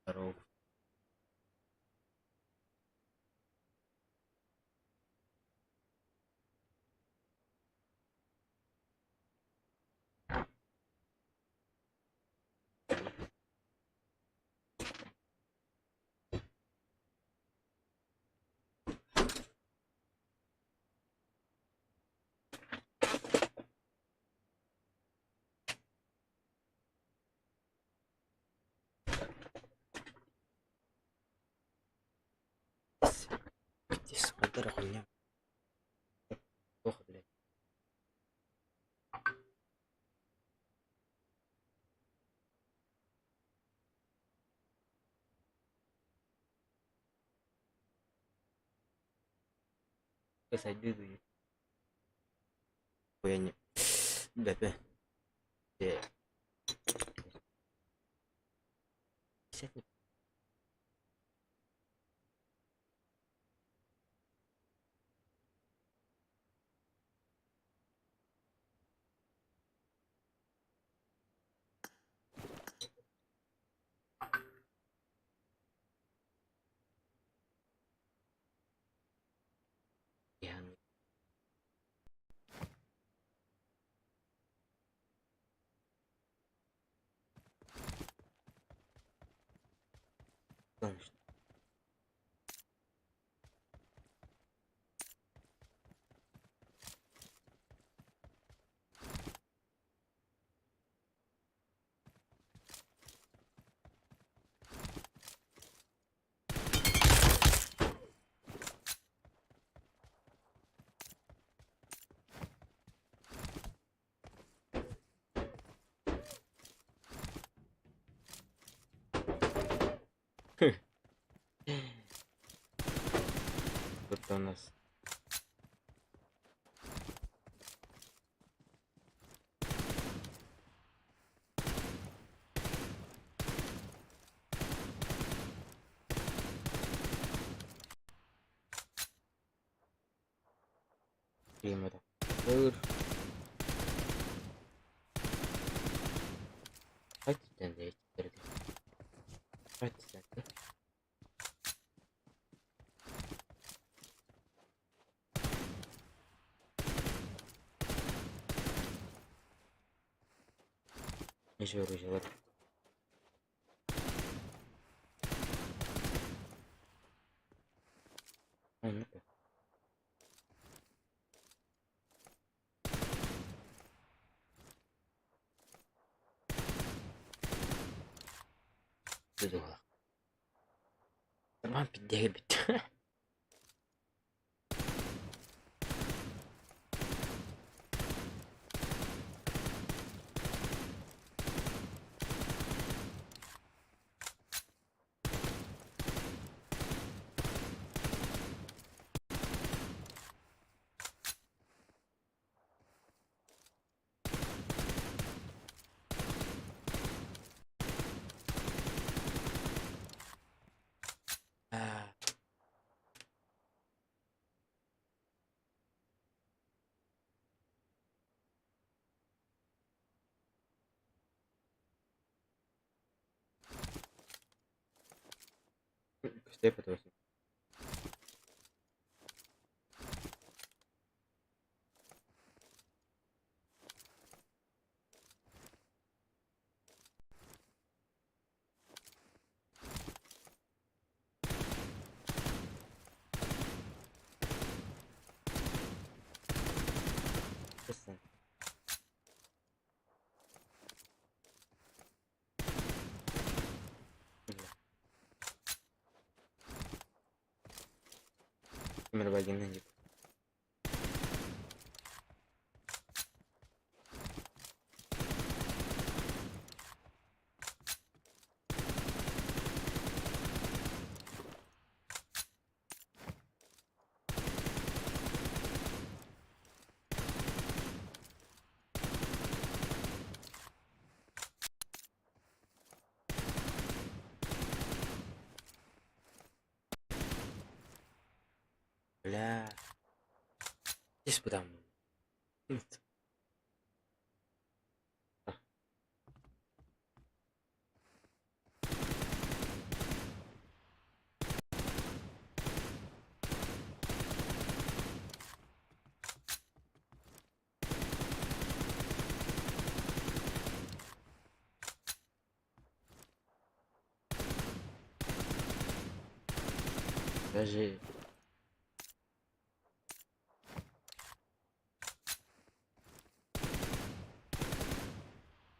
здоров. Где смотри хуйня? Плохо, блядь. Посади, блядь. Я не... Да. Сядь. Я не... Конечно. Тут у нас... Климата. Хватит, да, теперь. Хватит, да. Еще оружие, ладно. А, ну-ка. Задула. Tamam, bitti. А, что я пытался? Просто... Мировоззрение нет. Бля. Здесь куда? saja.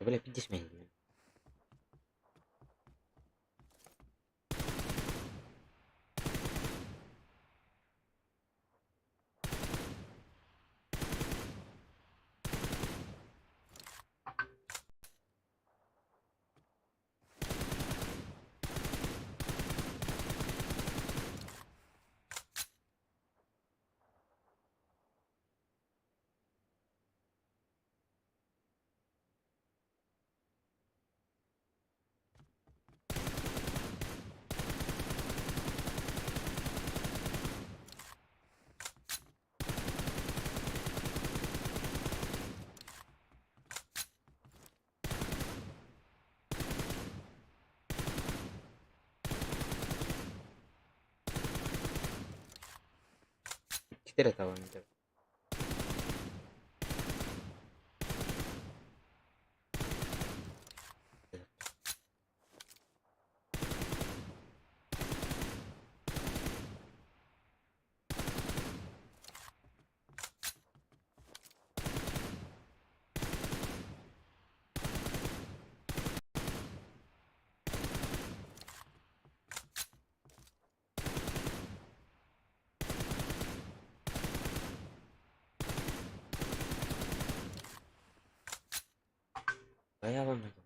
Coba lihat pintis main. Kita udah tahu itu. Kayak apa macam?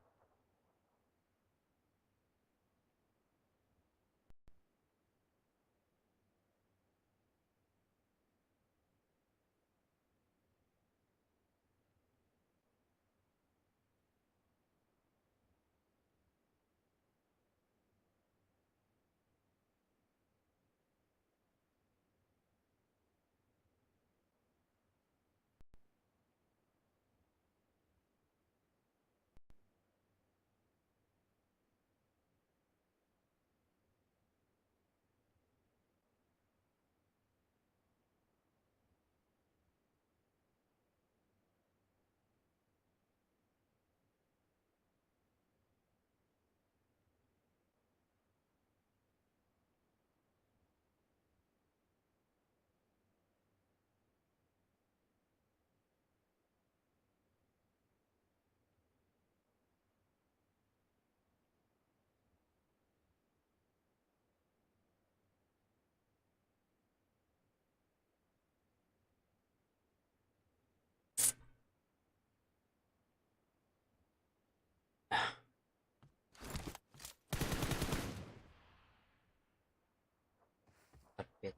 Update.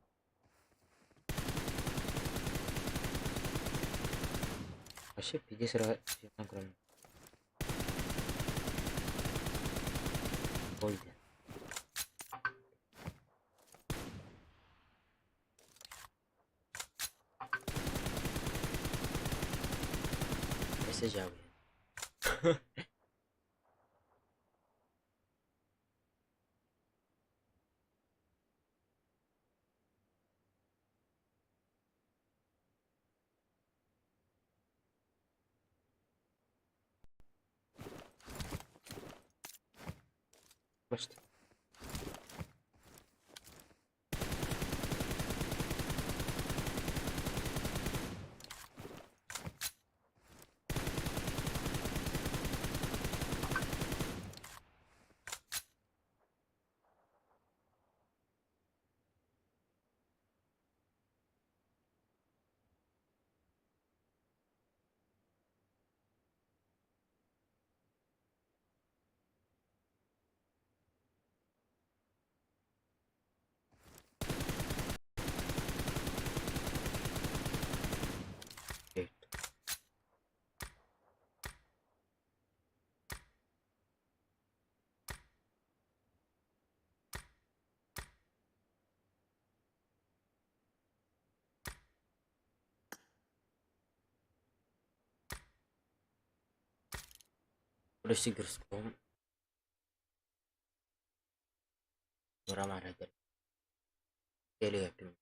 Asyik dia serah kurang. Oh iya. Biasa jauh ya. Pasti. Oke. Udah sih Gerstom. Murah marah aja. Dia lihat dulu.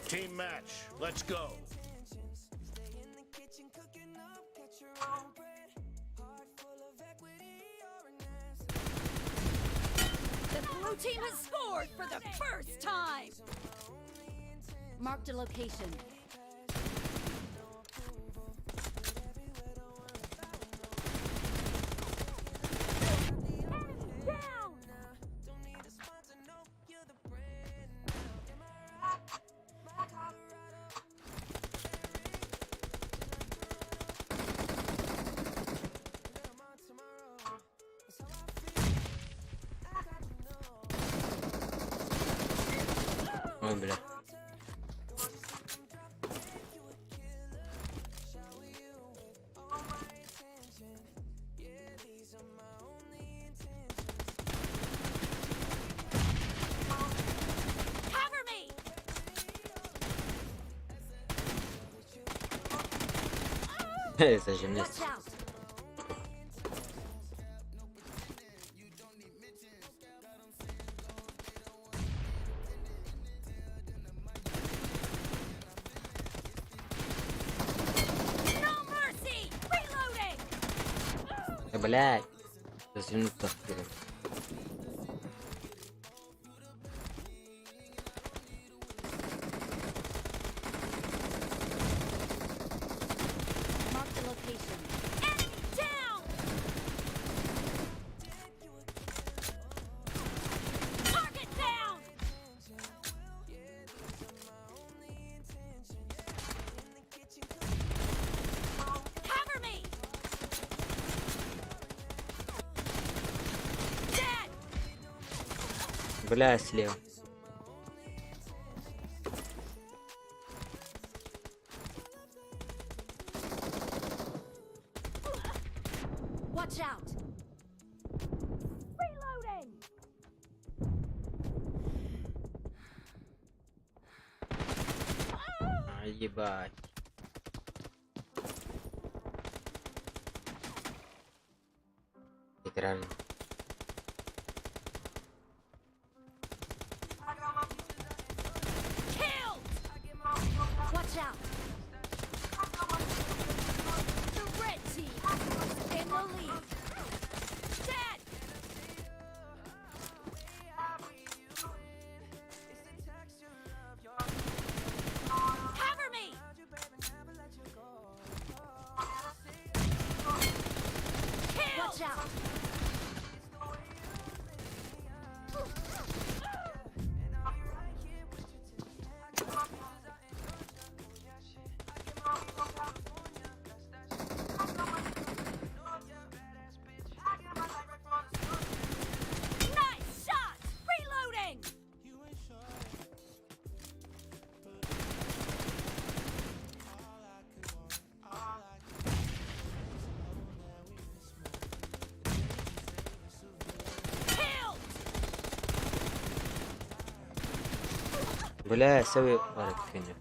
Team match, let's go. The blue team has scored for the first time! Marked a location. Down! Oğlum bile. Cover me! Neyse şimdi. Watch out! No mercy! Reloading! Ya блядь. Sesini tutuyorum. Mark the location. Enemy down! Target down! Cover me! Dead! Бля, слева. Watch out! Reloading! А, ебать. Играли. Killed! Watch out! The red team is in the lead. Dead! Cover me! Killed! Watch out! Nice shot! Reloading! Killed! بلا سوي ورق فيني.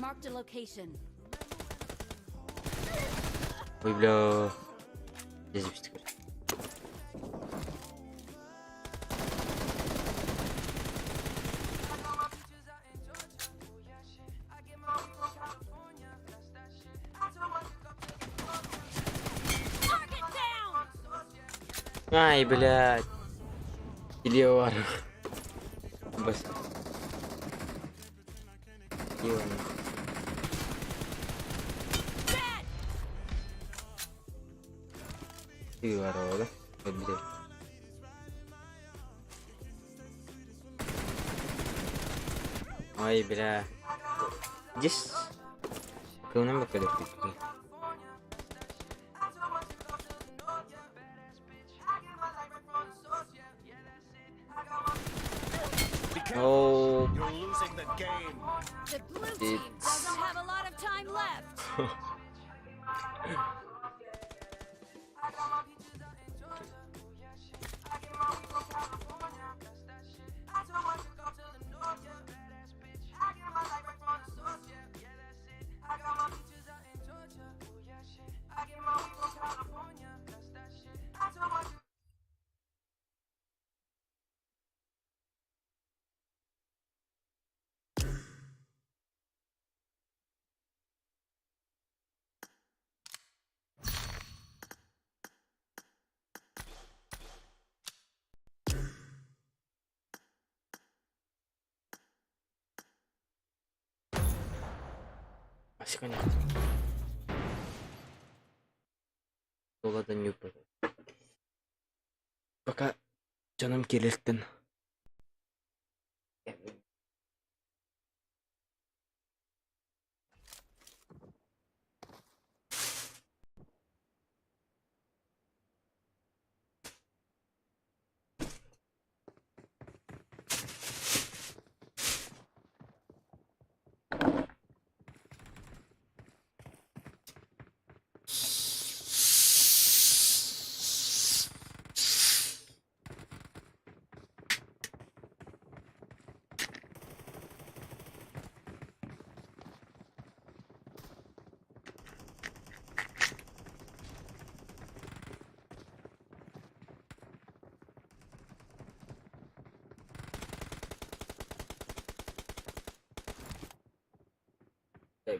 Marked a location. Ой, бля. Здесь быстро. Ай, блядь. Или Бас. Иван. Иварова, да? Вот, блядь. Ой, бля. Здесь... Кылынан бакалек кетті. Be careful. Оу. You're losing the game. The blue team doesn't have a lot of time left. Асиканя. Доладан юпа. Пока canım келеттин.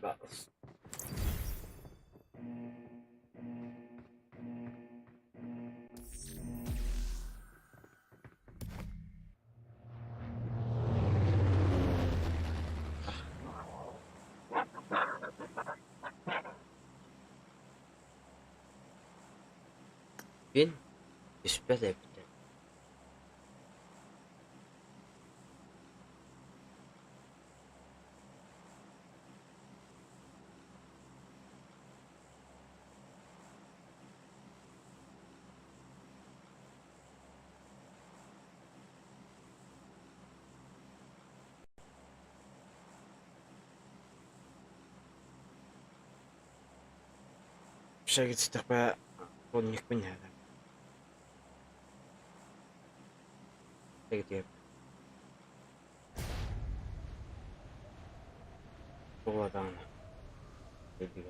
Battles. Bien, espera de Шагать такая он не понятно. Где? Вот она. Где?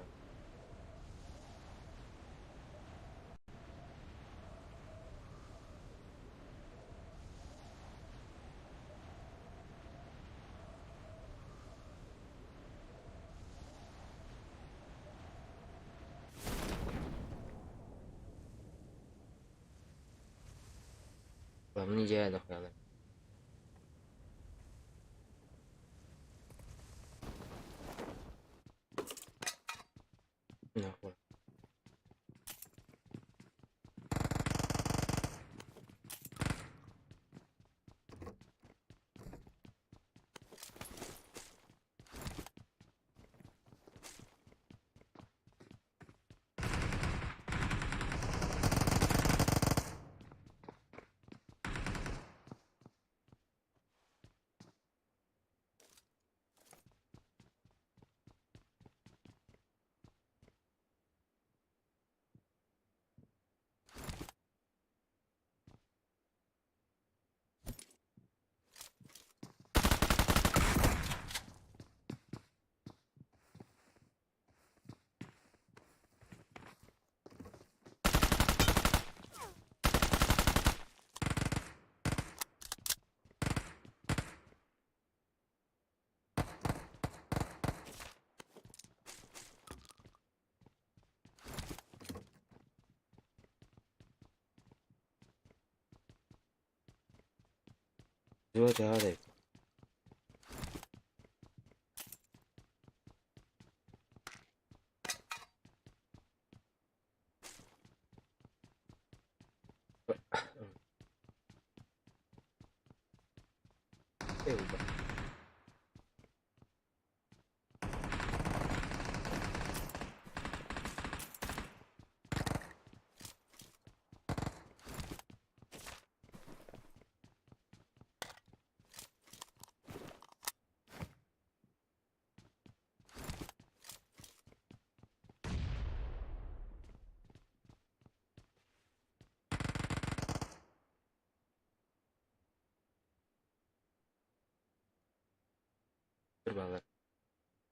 Главное я дохуя. Нахуй. Dua jahat deh. Udah. Banget.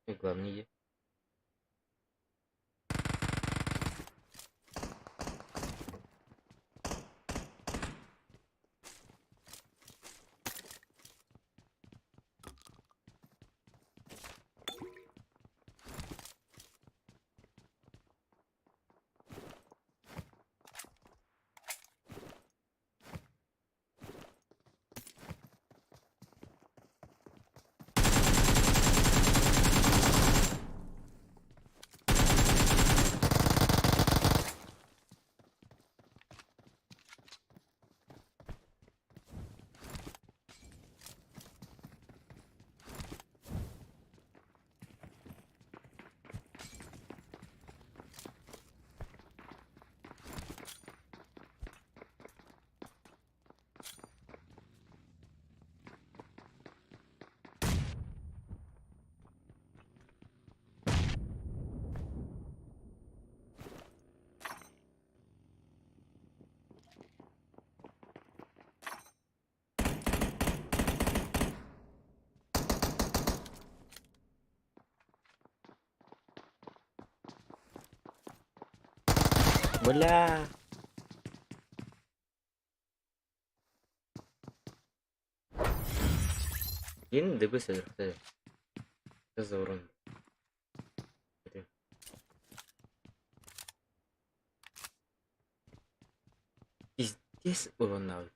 Ini gua nih ya. Bola. Ini udah bisa ya. Seseorang. Is this Ronaldo?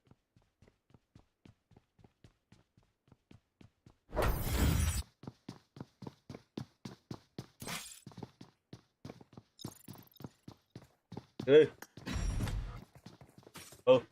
Hey. Oh.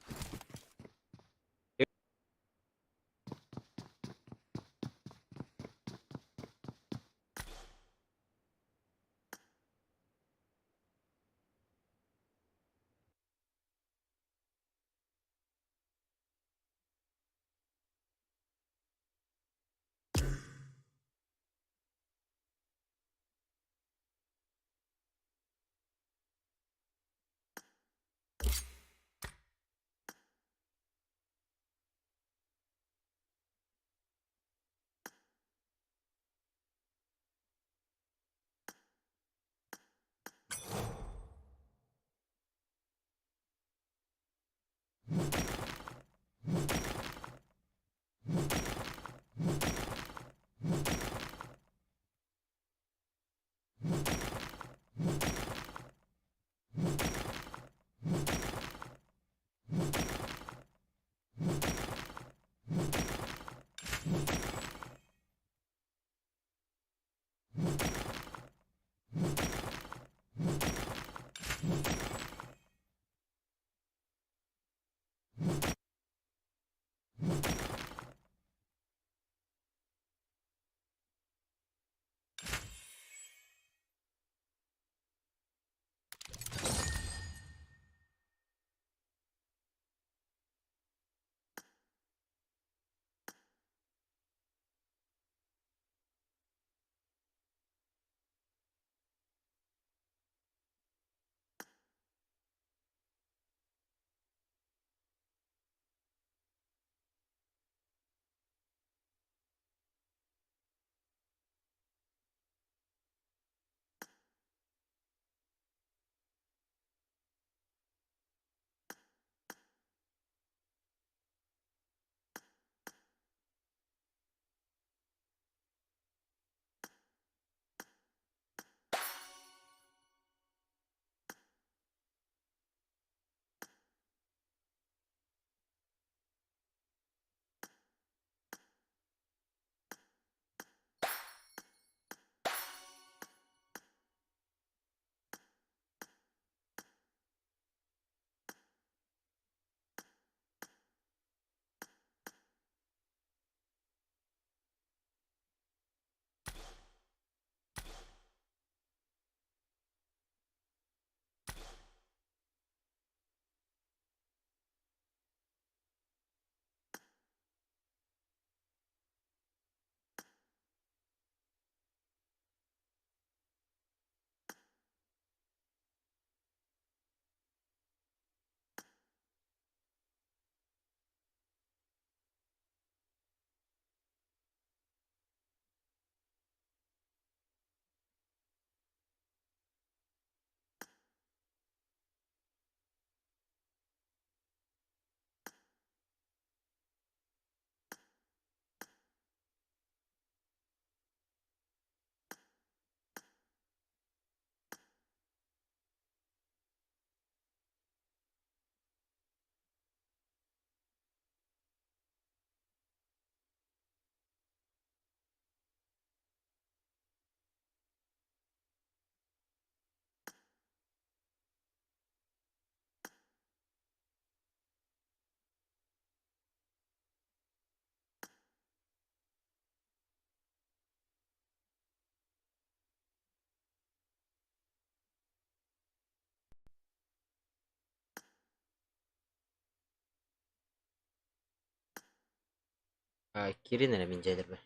Kiri nere min jelir be.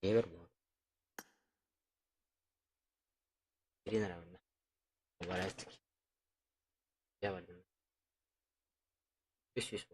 Yeber mi? Kiri nere bunda. Barastik. Ya vardı. Üç.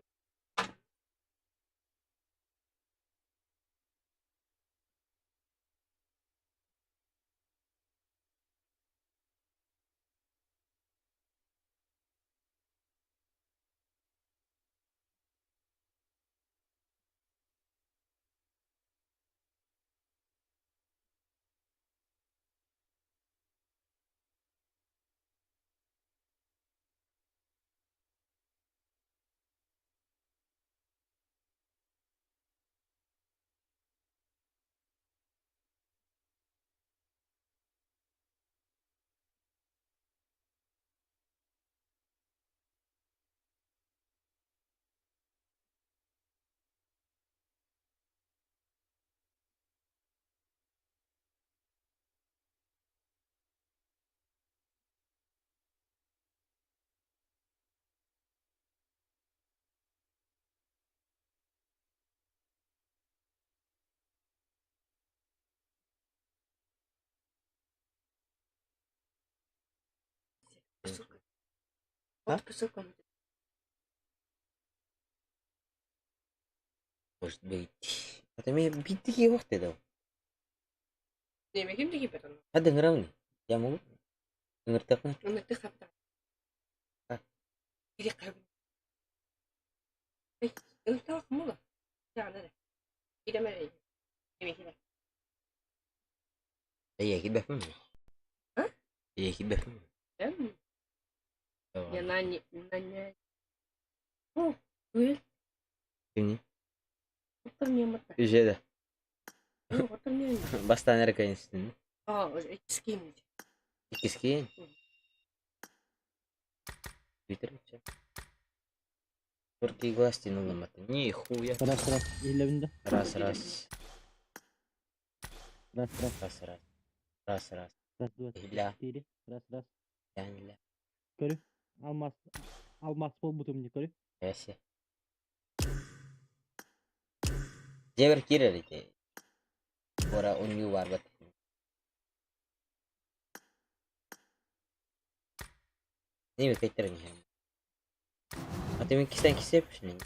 Ha? Hoş bait. Katanya bitti ki waktu daw. Demek ki gibi ben. Ada ngeraw ni. Ya mo. Ngerti ako. Ngerti kapta. Ah. Jadi kabin. Ngerti ako mo ba? Jangan ada. Tidak mana. Demek ki. Iya kibah mo. Hah? Iya kibah mo. Ben Oh. ya nanya. Oh, gue Ini. oturmuyor mata. Iya dah. Oh, oturmuyor. Basta nereye kayınsın? Oh, skin. İkiskin. Twitter için. Turki гласти на ломаты. Нихуя. Раз. Елевінде. Раз. Раз. Раз. Раз, два, Ля. четыре. Раз. Yani la. Көрі. Алмас бол бұтым не көрі. Яси. Jeber kira dike. Ora unyu var bat. Ne mi tekrar ni? Atemi kisten kisi yapmışsın.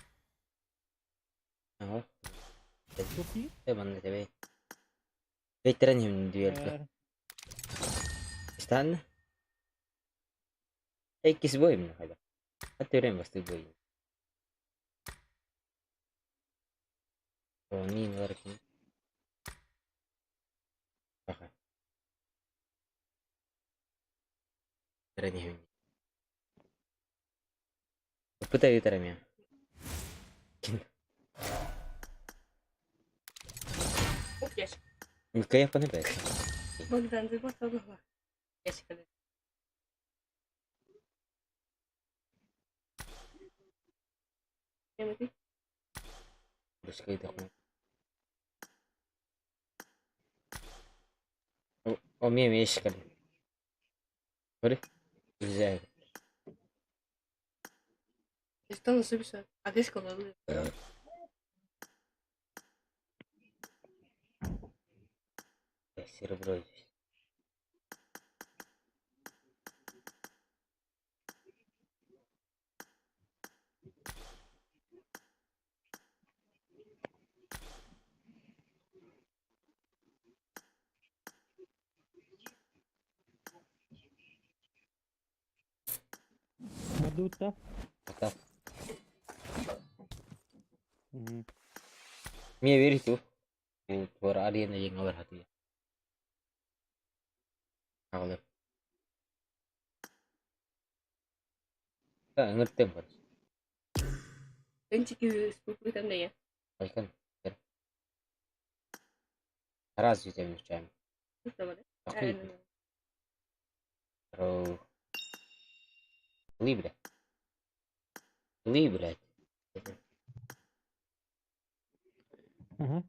Aha. Çok iyi. Ben de tabii. Tekrar ni diyor. Stan. Ikisi boy mu hala? Atıyorum bastı boy. O ni var ki. Baka. Tekrar ni. Пытай ветрами. Oh, yes. Kayak apa nih, Pak? Bogdan bir bakalım var. Yes, kadar. Demek ki Terus kayak itu. Oh, memiş kan. Öyle. Güzel. işte nasıl bir şey? Ateş kanalı. Серебро здесь. Мадута. Пока. Мгм. Мне верить tuh. Tuh alien aja ngabar hati. Kalau ngerti kan? Ben çıkıyor. Bu tane ya. Kan. Раз ведь я чаем. Işte var. Охуеть. Про. Ли, блядь. Ли, блядь. Ага.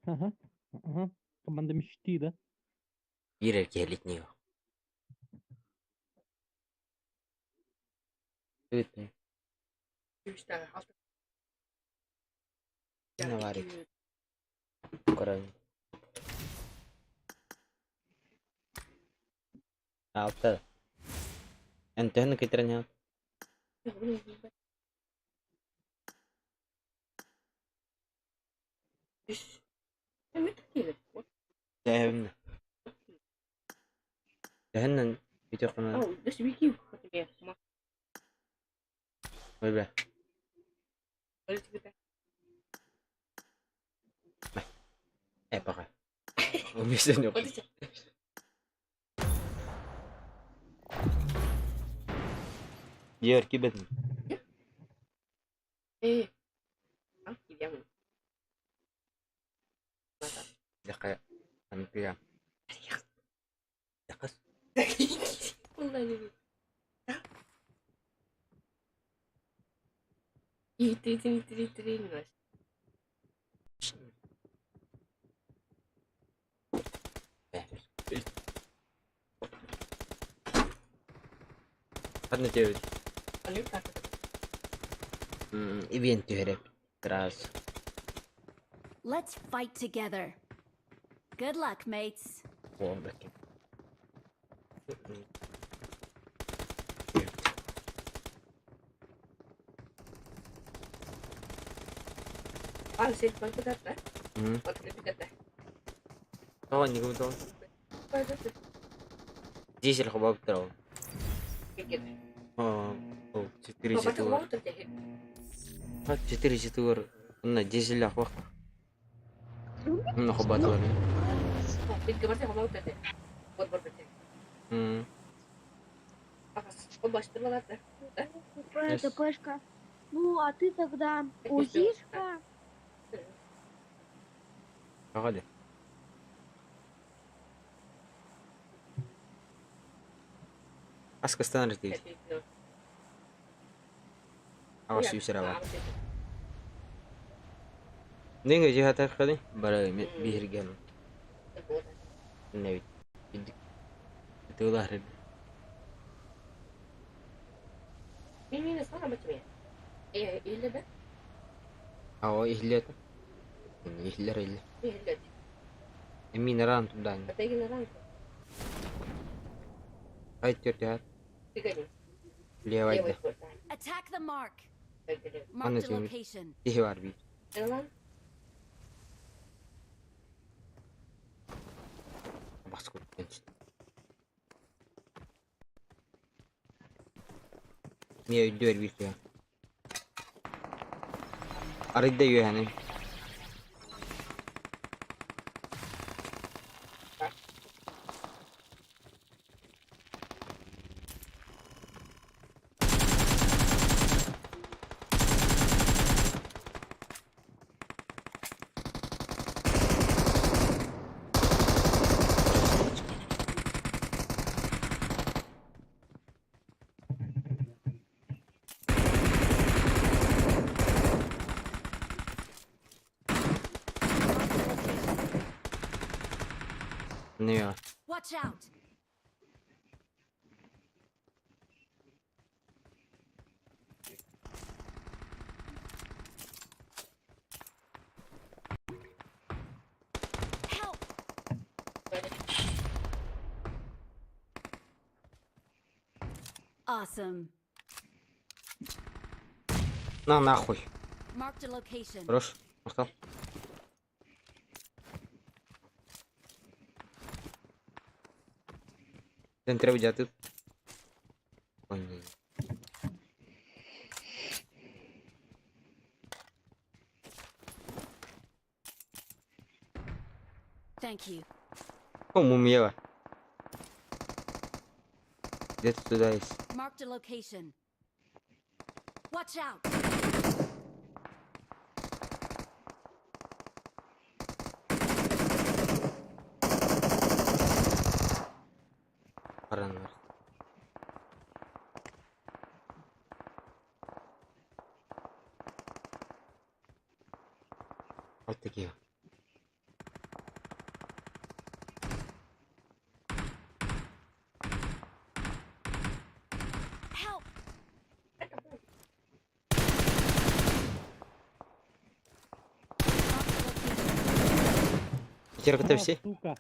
Команда мечты, да? Bir erkeğe летнего. Evet mi? 3 tane. 6. Ne var ya? Kurang. Alta. Entah nak kita tanya. Dah. Dah itu kena. Oh, das ist wie cute. Ja, mach. Boleh. Alles gut. Pakai. Bisa ni. Was ist das? Biar kibat. Ah, diam. Dah kayak antu ya. Jakas. Ulan ini. Itu mas. Kan cewek. Anu tak. Event tu herek. Keras. Let's fight together. Good luck, mates. Oh, bakit. Ah, sih, mana tu dah? Hmm. Mana tu dah? Tahu ni kau tahu. Mana tu? Jisir kau bawa tahu. Kikit. Oh, citiri Apa tu situ. mau terjadi? Citiri situ. Nah, jisir lah kau. Kau bawa ni. Oh, itu macam mau terjadi. Buat terjadi. Ага, побачите, вона так. Это Пешка. Ну, а ты тогда УЗИшка? Погоди. Аска стандарти. Awas yusra. Ninga jihata khali bara bihir gal. Nabi. Itu dah red. Mimi sana macam ni. Ile dah? Aw ihlet. Ihler ile. Ile. Emin ran tudan. Kata gini orang. Ay tiar. Tiga ni. Liya wajda. Attack the mark. Mana Mark the sini? location. Ihi war bi. Jalan. Basku. Niye ödüyor bir şey. Arada yiyor yani. Ne ya? Watch out. Help. Awesome. На нахуй. Marked a location. Хорош. Остал. Dan треба jatuh. Oh ini. Thank you. Oh mumia var. Get to dice. Marked a location. Watch out. Paran var. Alttaki. Help. Marked a location. Теперь готовься. Сука.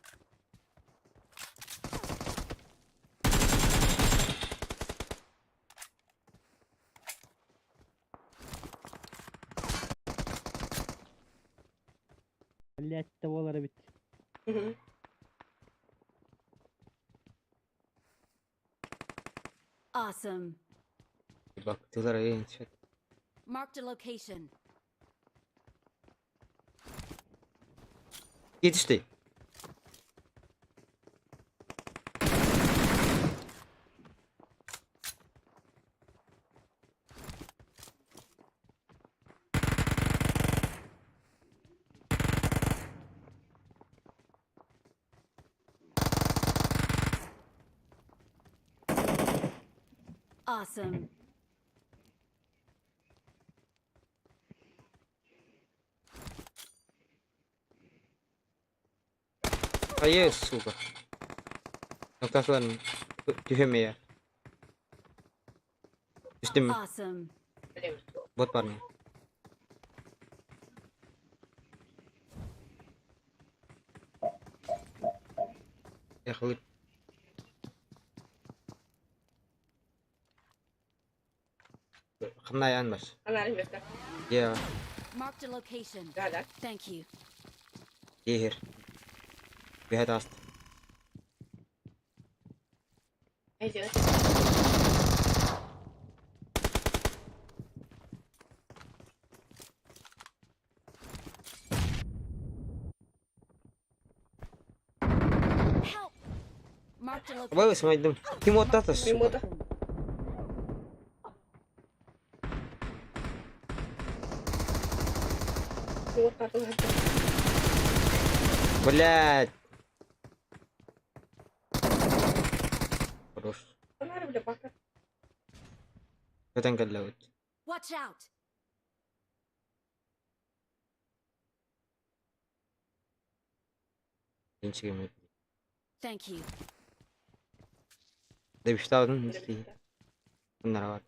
Блять, tavalları bitti. Hı hı. Awesome. Baktılar en çok. Marked a location. Yetişti. Awesome. Hayır suka. Noktası var mı? Tüfeğim ya. Düştüm mü? Awesome. Öyle mi? Bot var mı? Yakalayıp. Kımla yan var. Anlarım göster. Ya. Marked a location. Gel. Thank you. Here. Bir hata astı. Ece. Help. Marked a location. Baba smaydım. Kim otta atas? Bir moda. Bir moda kartı var. Блядь. Хорош. Anlarım bile bakar. Zaten kallavut. Watch out. Genç yemek. Thank you. Da bir şey aldın mı? Böyle bir şey. Bunlar var.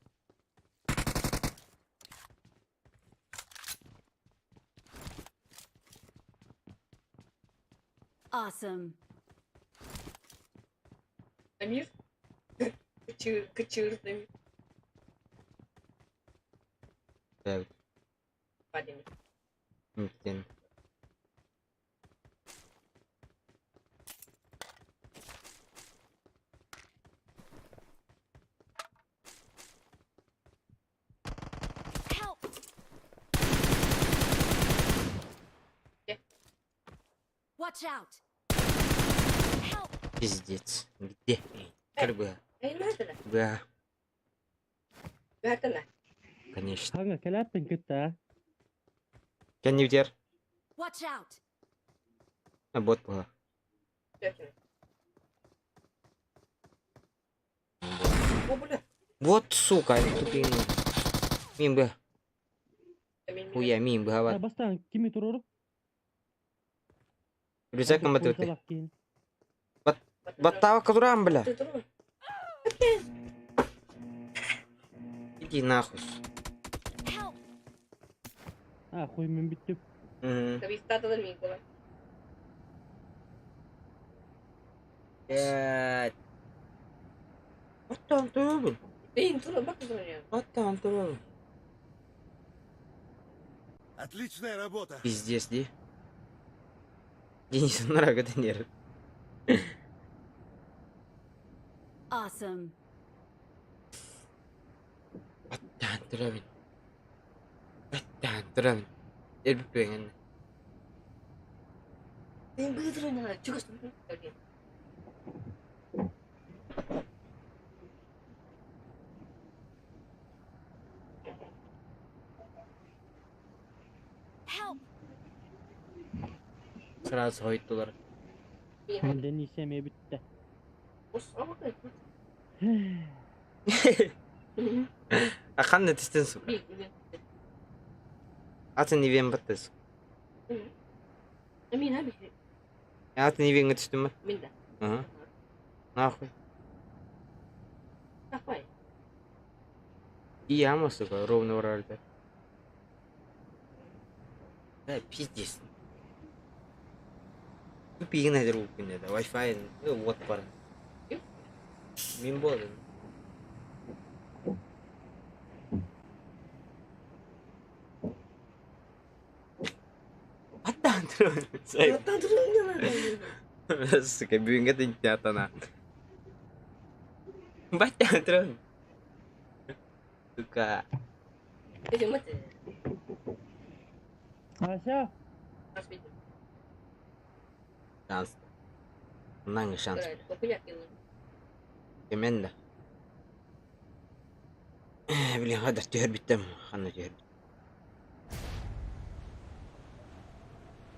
Awesome. Emir. Kıçır Demir. Evet. Hadi Emir. Mümkün. Help. Watch out. Help. Пиздец. Где? Как бы. Neredeler? Да, Neredeler? конечно. Kanka kelattın kötü ha. Kendi biter. Watch out. Ha bot bu. Gökçe. O bu ne? Вот сука, тупик. Мин бы. Emin Хуя мин бы Ha хават. bastan kimi turur? Рюкзак Kanka, комбат koysa bak yine. Баттава кадурам, бля. Dur dur. Иди нахуй. Help. Ha koymayın bitti. Мгм. Tabii istatılır mıyım kolay? Блядь. Аттан тұрмын. Değil dur bak kızım ya. Аттан тұрмын. Отличная работа. Пиздец, ди. Денис нравится это нерв. Awesome. Аттан тұрмын. Аттан тұрмын. Elbip pengen. Benim gıdırın ya. Çıkıştım. Öyle. Help. Sırası soyuttular. Bir Benden istemeye bitti. Ama bakın. Akan da tistin su. Bir. Atın niven battız. Emin abi. Atın niven götüstün mü? Emin de. Hı. Нахуй. Kafayı. И яма, сука, ровно вражда. Да, пиздец. Pingin aja mungkin ya, wifi buat parah. Mimbol. Patah terus. Saya Yattan durun ya ben. kayak bingung kan ternyata nah. Baca terus. Suka Peki mati. Aşağı. Nasıl bir şans. Menang şans. evet, okuyak yıllar. Kemen dah. Beli hada tüher bittim. Xana tüher.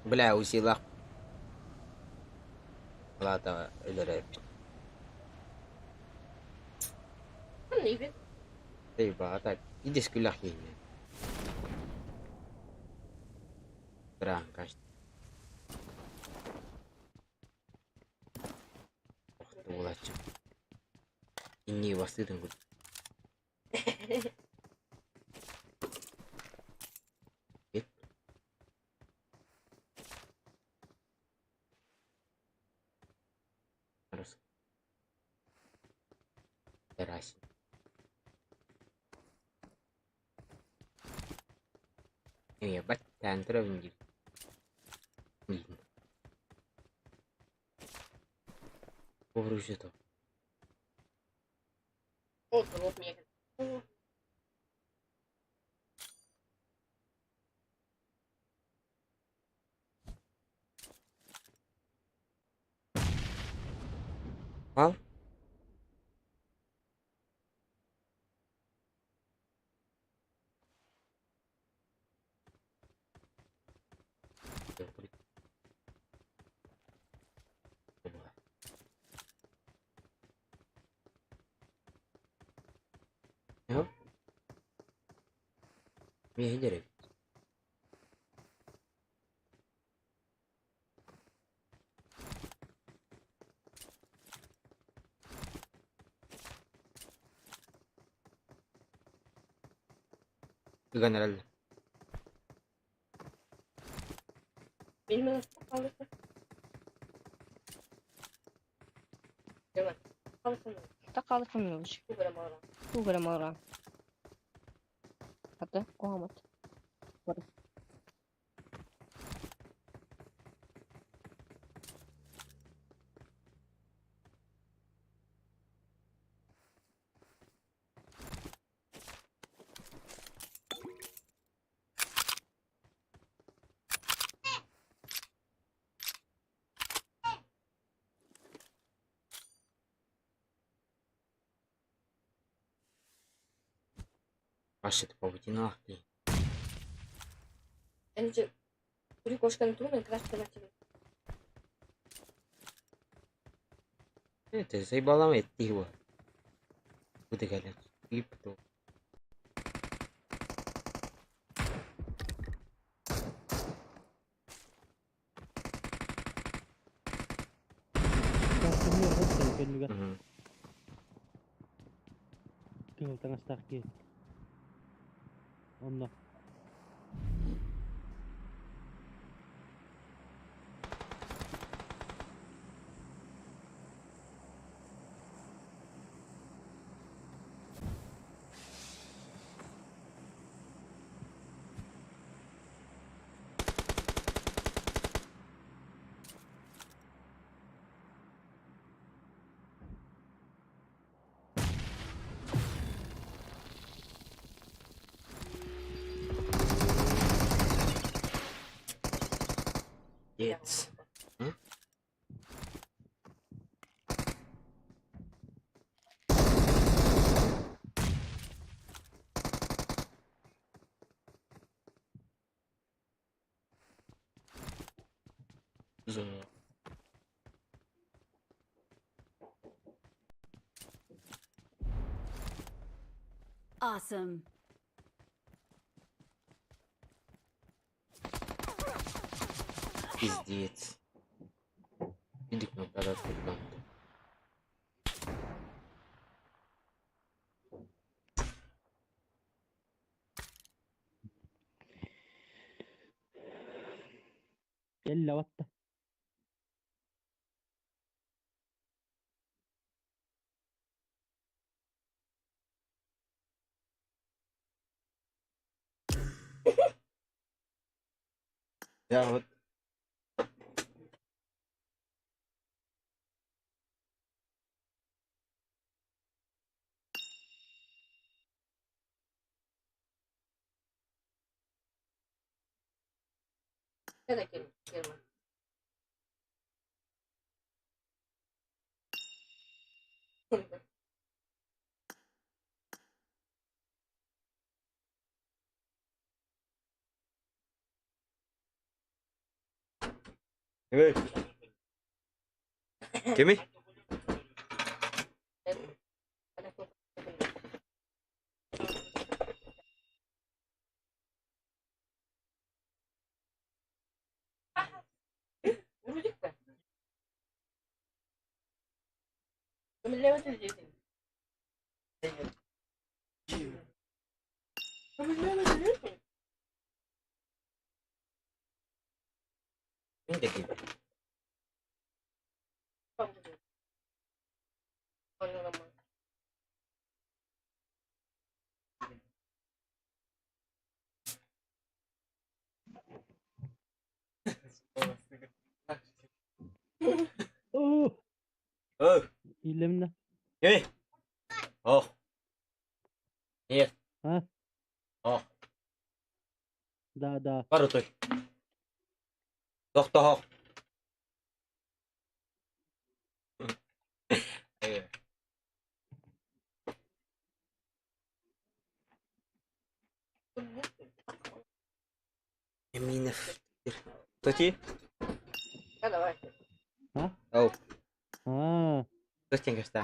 Bela usilak. Valla da öyle. Kan iyi bir. Tiba tak. Ini sekolah ini. Berangkas. Waktu ulacak. Ini pasti tunggu. Git. Harus teras. Ini ya, dan terus ini. Vuruşu to. Oturup niye? Al. Yok. Bir hecere. General. Benim nasıl kalırsın? Değil mi? Kalırsın mı? Tak kalırsın Bu böyle mağara. Tu gara mara. Kata, ko amat. Başladı pavutino ahti. Bence çocuk hoşkan durmayın. Kıraş kıraş. Evet, saya balama etti bu. Bu da geldi. İp to. Kartını yok hadi kendini gel. Hı. Kıl tengah sakit. Ondan. Yes. Hı? Uzun. Awesome. Пиздец. Иди к нам, тогда туда. Gel lavatta. Ya, Saya tak kira. Gimme. Gimme. Ada kok. Udah kan? Kami lewat di sini. Kami lewat di sini. Hindi gitu. Ano naman? Oh, Oh, ilim na. gimme. Oh. Here. Ha? Oh, Da. baru tuh. Toh. Ayo. Emine. Tuh sih. Kada ba? Oh, Ha. tuh yang kasta.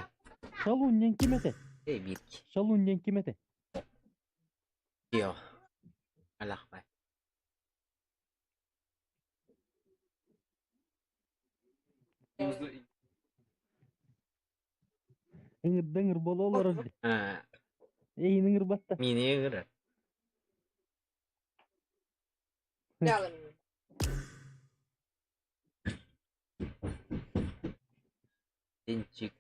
Şalun yenkimete. Bir. Şalun yenkimete. Yo. Allah bay. Denger bolo olor di. Ah, Denger batta. mini gerak. Jalan. Incik.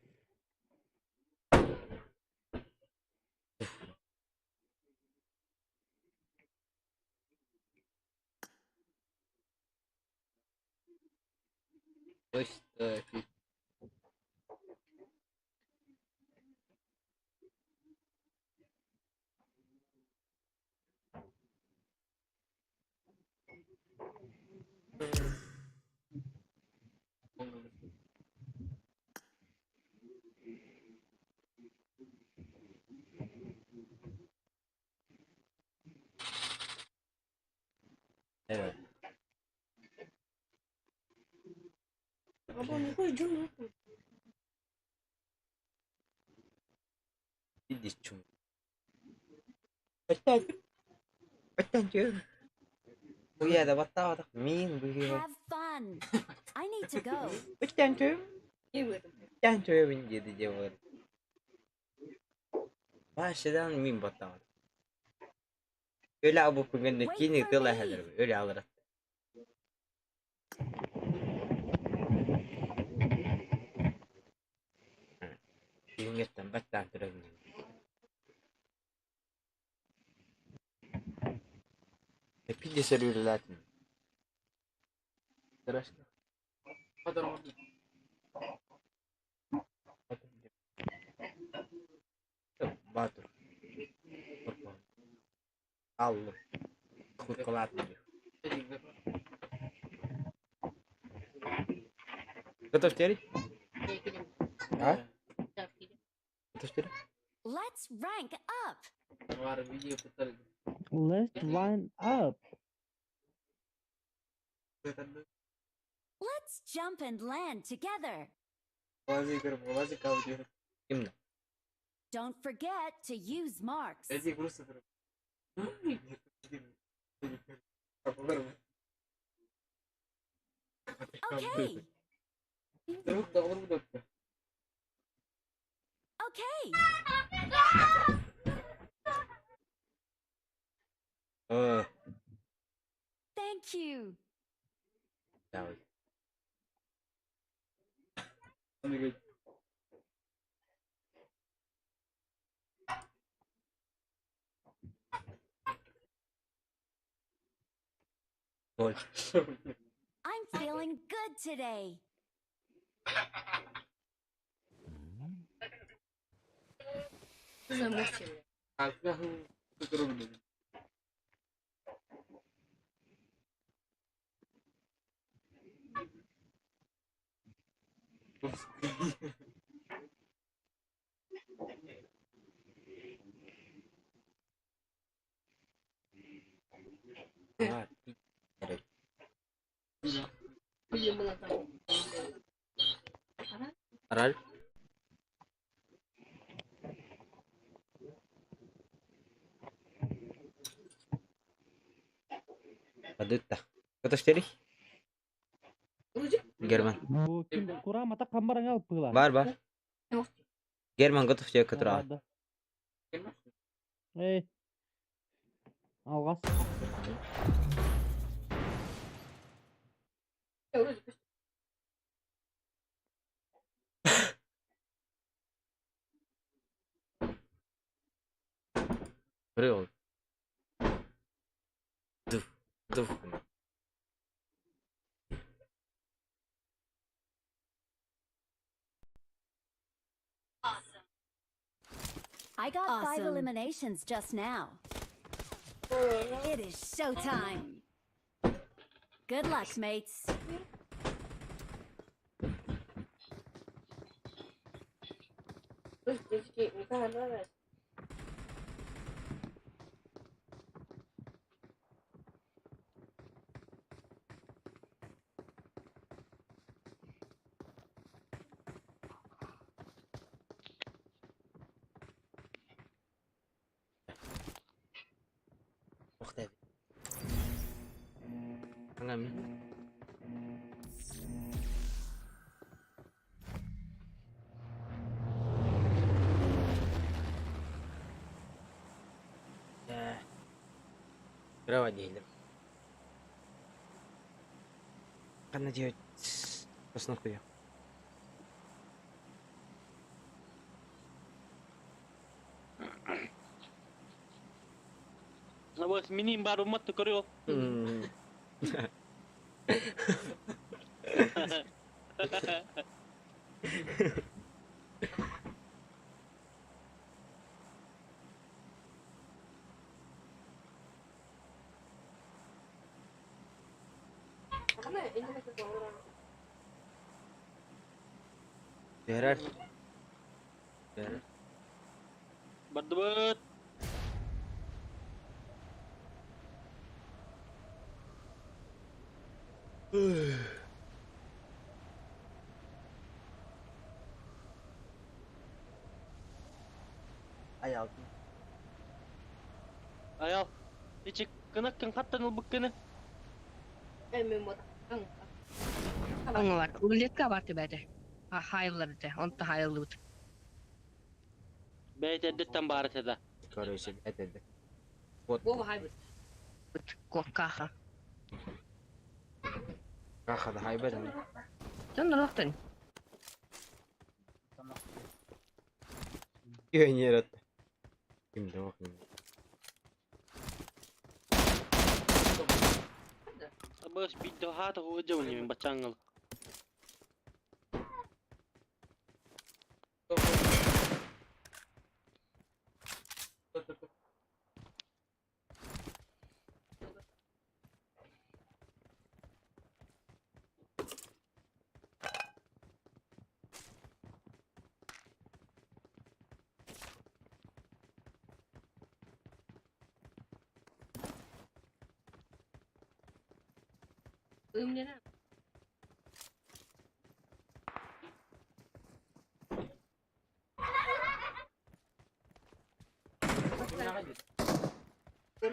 Terus, ayo. Apa ni ko jun? Ini cuma. Betul cuy. Oh iya, ada batau tak min begitu. Have fun. I need to go. Betul cuy. Ibu. Betul cuy menjadi jawab. Başladan min batau. Öyle abu pengen kini kelah hadir. Öyle alır. Ingat batang terus. Tapi dia serius latih. Terus. Batu. Allah. Kut kelat dia. Betul ceri? Hah? Betul ceri? Let's rank up. Let's line up. Let's jump and land together. Kimna? Don't forget to use marks. Okay. Okay. Oh, Thank you. tahu. I'm feeling good today. Kızım boş çeviriyor. Var. Evet. Biliyorum bunu tamam. Aral. Adutta. Kata shteri? German. Bu kim kurang mata kambaranga alıp bıla. Var. German kata shteri katra. Ey. Algas. Real. Duf. I got 5 Awesome. eliminations just now. It is showtime. Good luck, mates. Muhtemel. Angami. Berapa dia? Karena dia pas nak ya. Bos mini baru mat tu koryo. Berer. Berdebet. Ayal. Ayal. Icik kena kang hatan lubuk kena. Anlar. Ulit ka vartı bede. Ha hayırları de. Onta hayırlı. Beyt eddetten bari seda. Короче, это. Bu hybrid. Kaha. Kaha da haybet mi? Sen de noktun. Yön yarattı. Kimde bakayım. Bos video hata huja wani min bacangal. Ölümlere. Dur.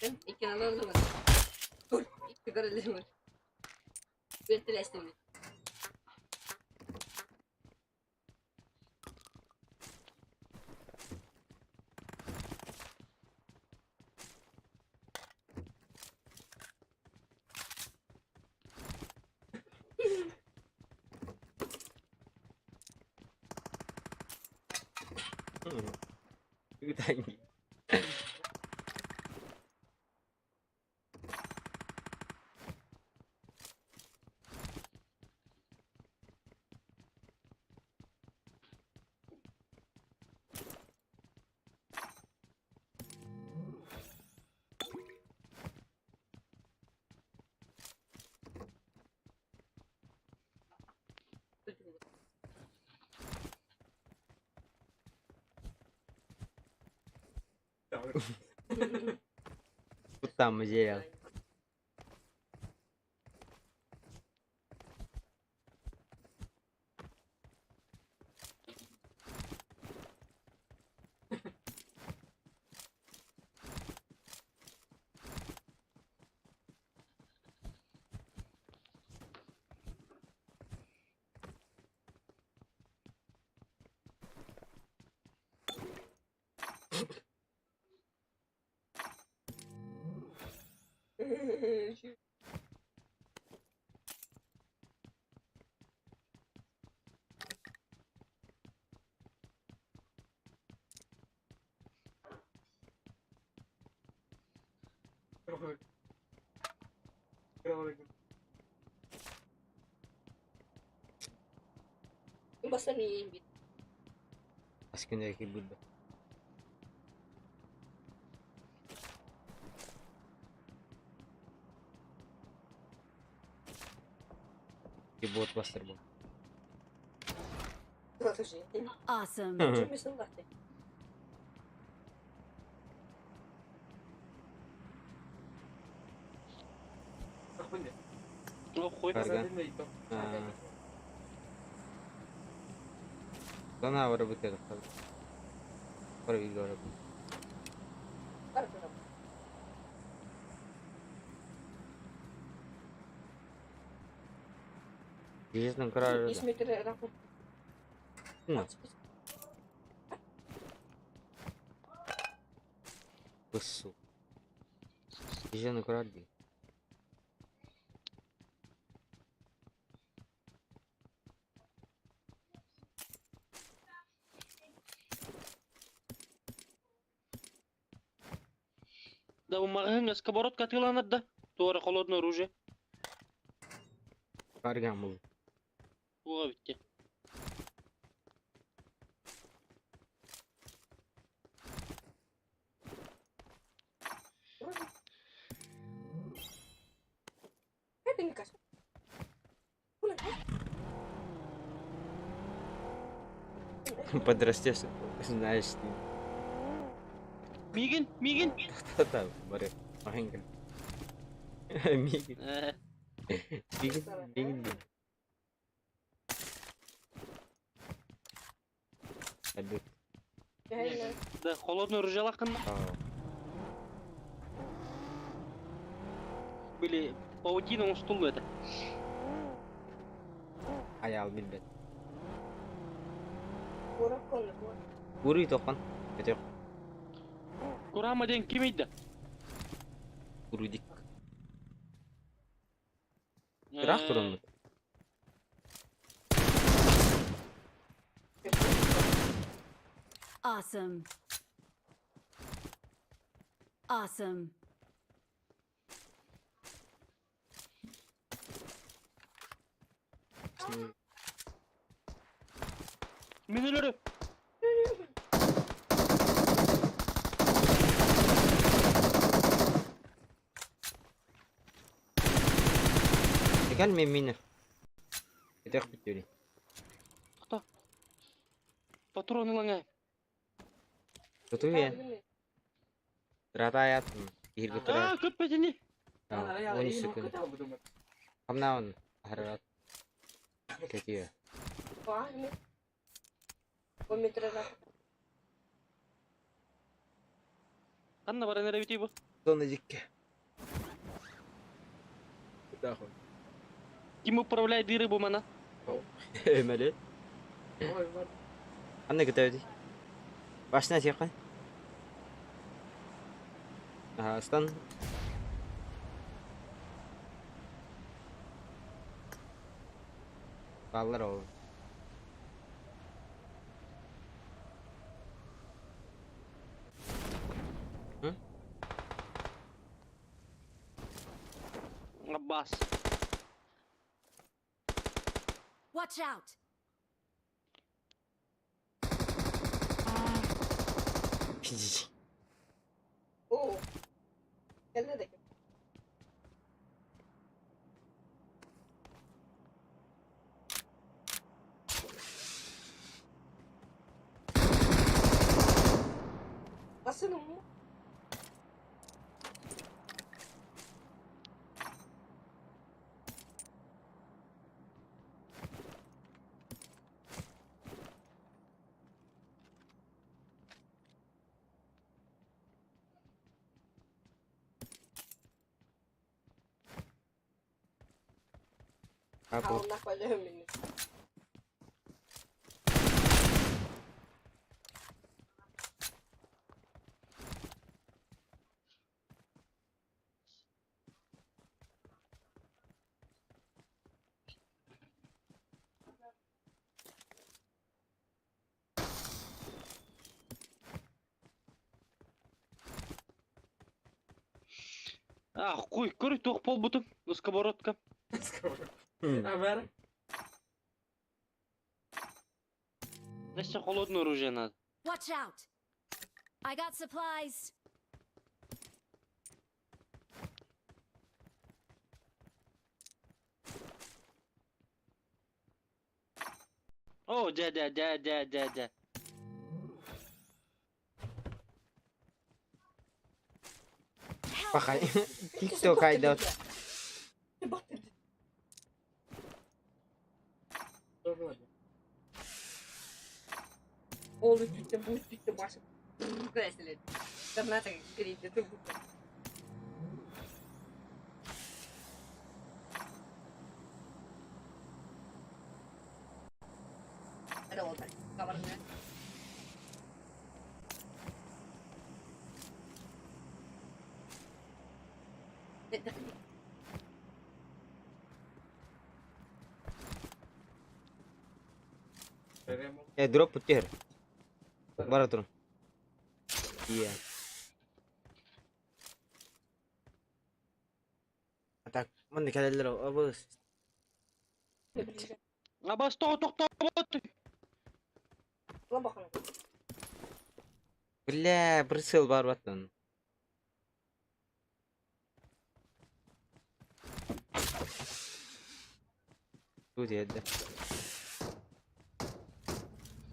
Ben iki alalım. Dur. İki kararlı var. Bir telaştım. Utan. Utan मुझे यार. Yung basta ni-invite. Askin ya ki burada. Ki bot bastır bu. Awesome. Чому слухати? Охуй. Karga. Sana var bu telefon. Para ilgili olarak. Yüzden karar. 10 метрів рахунок. Hı. Kusu. Yüzden karar değil. Да умаган сковородка тыланат да. Туара холодное оружие. Kargan bu. Буга битти. Это не касается. Подрастешь, знаешь, что. Мигин, Мигин. Да, баре. Махенька. Мигин. Мигин, Мигин. Hadi. Да, холодное оружие лакында. Были паутина он стул это. Ayal bilbet. Буракон. Burayı tokan. Öte Kurama den kimiydi? Burudik. Traktörün mü? Awesome. Awesome. Minörü. Gelmeyin mini. Öte bitiyor. Патроны лангай. Tutuyor ya. Ternyata hayatım. Bir götürür. Köpetini. Tamam. 13 sekund. Kamnaon. Harap. Kötü. Пахнет. 10 метрів рахунок. Anna var nere bitiyor bu? Sonracık. Kim управляет рыбу mana? Ömer'i. Anne götürdü. Başına çekin. Aha, stan. Kallar oğlum. Hı? Abbas. Watch out! Piç. Oo. Kendine de. Nasıl mı? Apa? Allah koyacağım beni. Хуй, кори тох полбутым. Сковородка. Hı. Авер. Еще холодное оружие надо. Watch out! I got supplies. О, дядя. Bakay. TikTok kaydı. Oğlu gitti, bu gitti, başı. Kreslet. Ternyata gitti, tuh. Ada otak, kabarnya. Drop putih. Bara turun. Iya. Atak. Mana kalian lo? Abus. Abbas tok. Lan bakalım. Bля, прицел барбаттан. Тут yedi.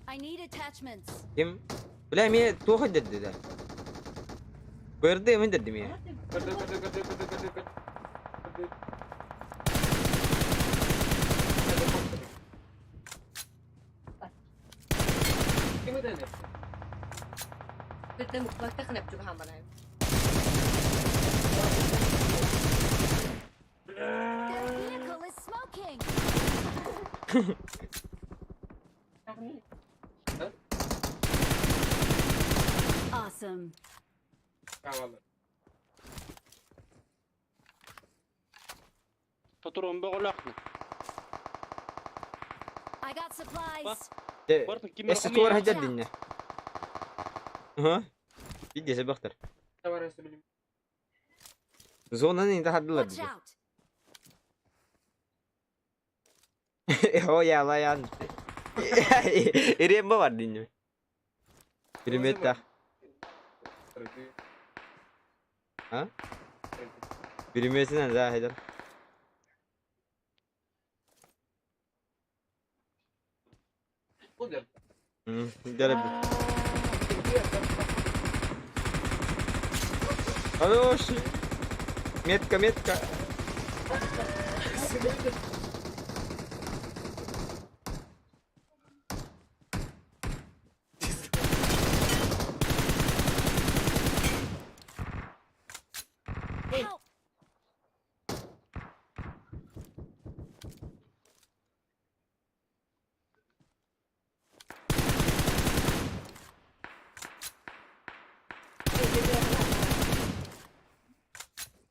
I need attachments. Kim? Bля, meni to'g'ri dedi. Berdi men dedim ya. Kimi dedi? Bitte mutfakta kınıp juga hambana. Their vehicle is smoking. Awesome. Патрон беголахны. I got supplies. Bartın kimi Eski tuvar hajar dinle. Ha? Video sebaktır. Zonanın indi haddılar Watch bizi. out! O ya layan. İremba var dinle. Primetta. Ha? Primesinden zahiden. Garip. Хорош. Метка. Help!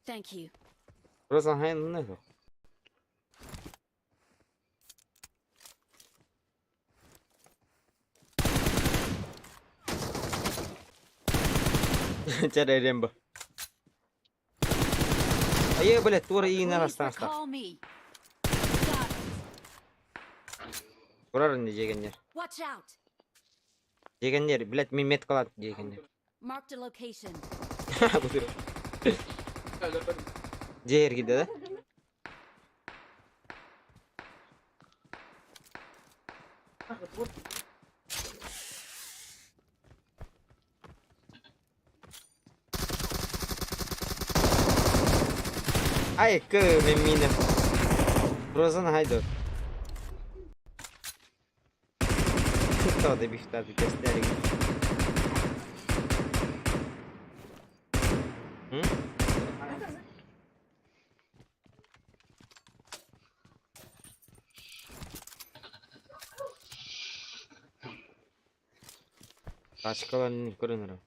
Thank you. Burası hangi ne bu? Cara Rembo. Ayo boleh tur ini Please rastan. recall me. Got it. Kurar ne jegenler. Watch out. Jegenler bilet mimet kalat jegenler. Marked a location. Budur. Jeher gidiyor da. Ay ke memina. Frozen haydi. Кто да бифта ты тестери. Başkalarının görünür.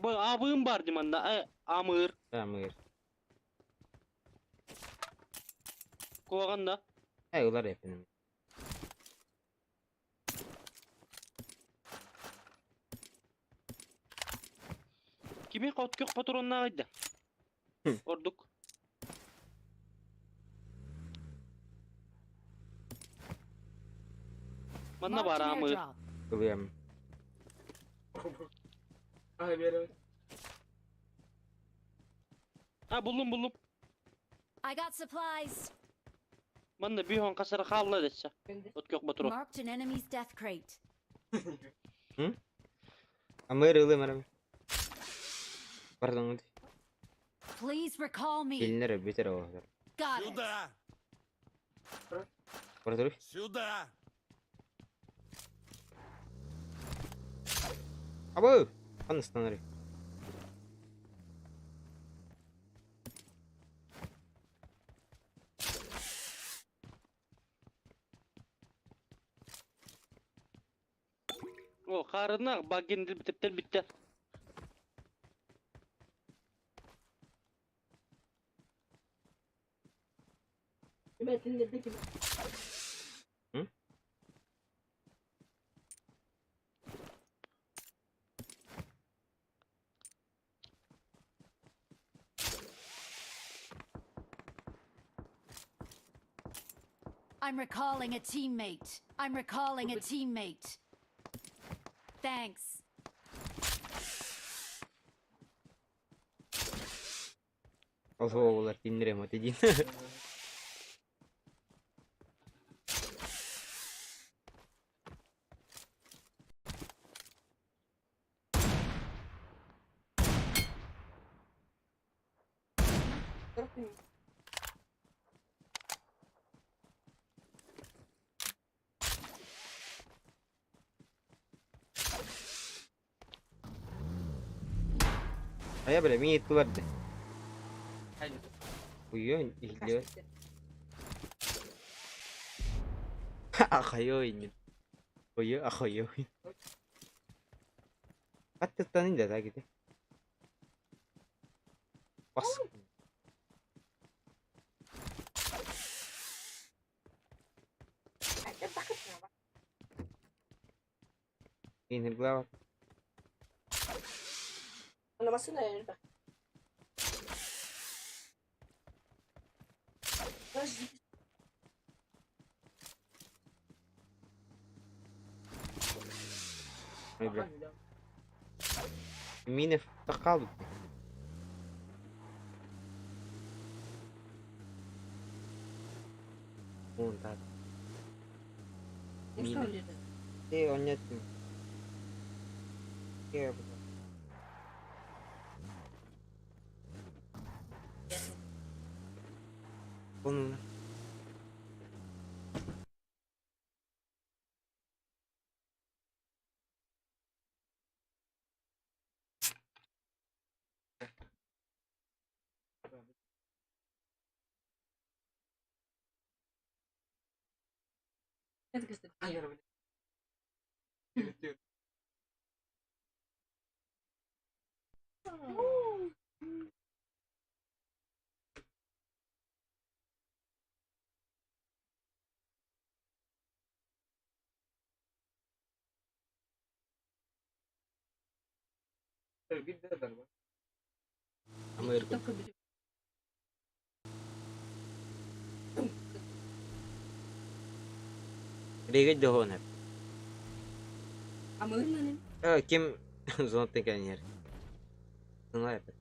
Abim var dimanda. Amır. Tamam. Kovaganda. Hey ular yapın. Kimi kotkök patronuna gaydı. Orduk. Manna Marked var an amır. airdrop. Kılıyam. Ha buldum. I got supplies. Manna bir hon kasara kalla detse. Kotkök patron. Marked an enemy's death crate. Amır ılım aram. Pardon. Please recall me. Gelinler beter o. Got it. Сюда! Pardon. Сюда! Abo. Anıstanları. O karına bagin bitipten bitti. I'm recalling a teammate. I'm recalling a teammate. Thanks. Also oğullar dindirem o dediğin. Saya boleh mie itu ada. Uyuyor, izliyor. Akıyor ini. Uyuyor, akıyor. Kaç da daha gitu. Pas. Ini gua. Anlaması ne yani? Ay bırak. Mine kaldı. Montar. Mine. Onyetim. Iya betul. Bunun. Bir de var. Amerika. Takı bir. Rega de hon hep. Ama öyle Kim zonta kan yer. Sana yapet.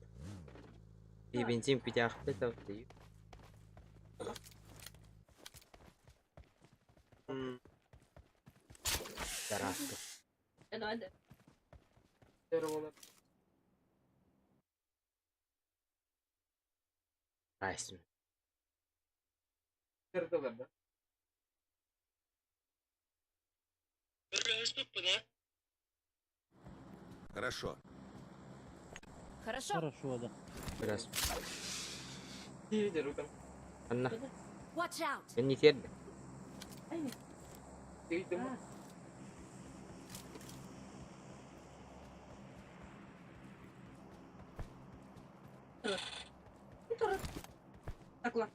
Bir benzin pitahta tavtı. Darastı. hadi. Arabalar. Resmi. Kırdılar da. Хорошо. Хорошо. Хорошо, да. Biraz. İyidir o kadar. Anna. Watch out. Ben yeterdi. Aynen. İyidir mi? Takla.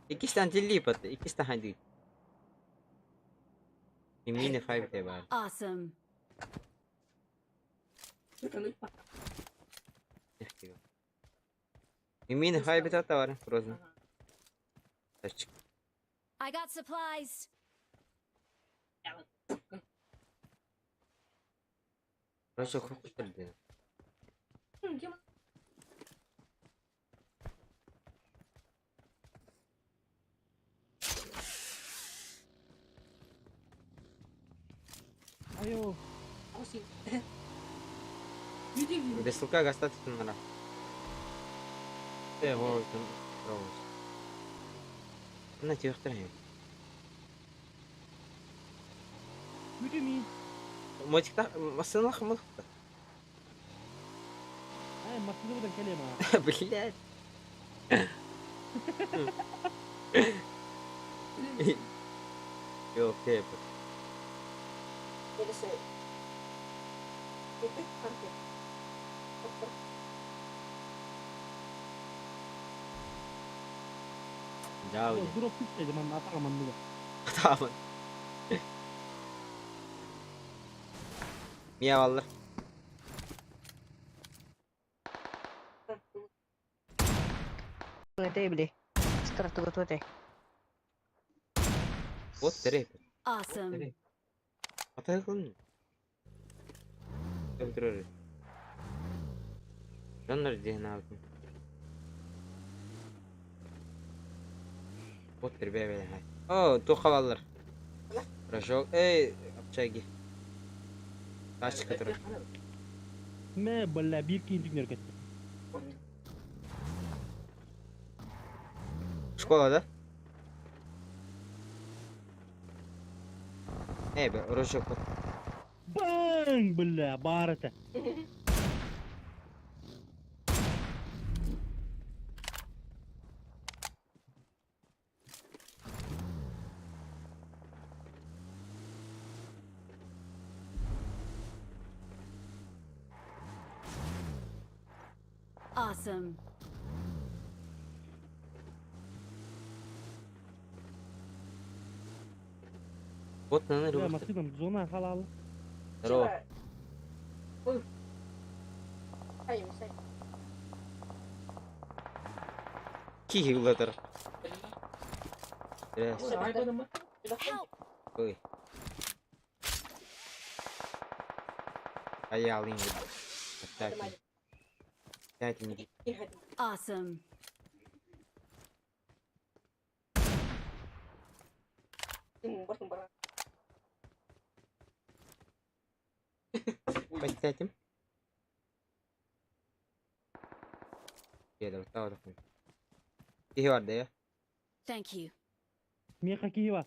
İkisi tane dilli yapatı. İkisi tane değil. Mini 5 de var. Awesome. Mini 5 de var. Frozen. Açık. I got supplies. Burası çok güzeldi. Ayo. Udah suka gastar sebenarnya. Вот, Роуз. На тех троих. Yürümeyin. Maçta masana mı? Ay masada buradan kelime ha. Блядь. Yok hep. Gerisi. Köpek farkı. Jauh Yo, ya. drop düşseydim ben atamam bunu. Tamam. Mia vallahi. Tee beli. Setelah tuh teh. Bot direkt. Awesome. Apa kılın? Öldürür. Onlar diye ne yaptın? Bot bir bebe hay. Oh, tuh kavallar. Хорошо. Ey, apçagi. Kaç katır? Ne balla bir kintik nereket. Школада? Be, Roşok. Bang balla barata. Awesome. Bot ne Ya ruh? masıdım zona halal. Ro. Hayır, sen. Ki yıllatır. Yes. Hayvanı mı? Help. Oy. Ay alayım dedim. Hatta ki. Zaten Hadi. Awesome. Bakın bana. kaç saatim? Gel orta orta. İyi vardı ya. Thank you. Miye kakiyi var.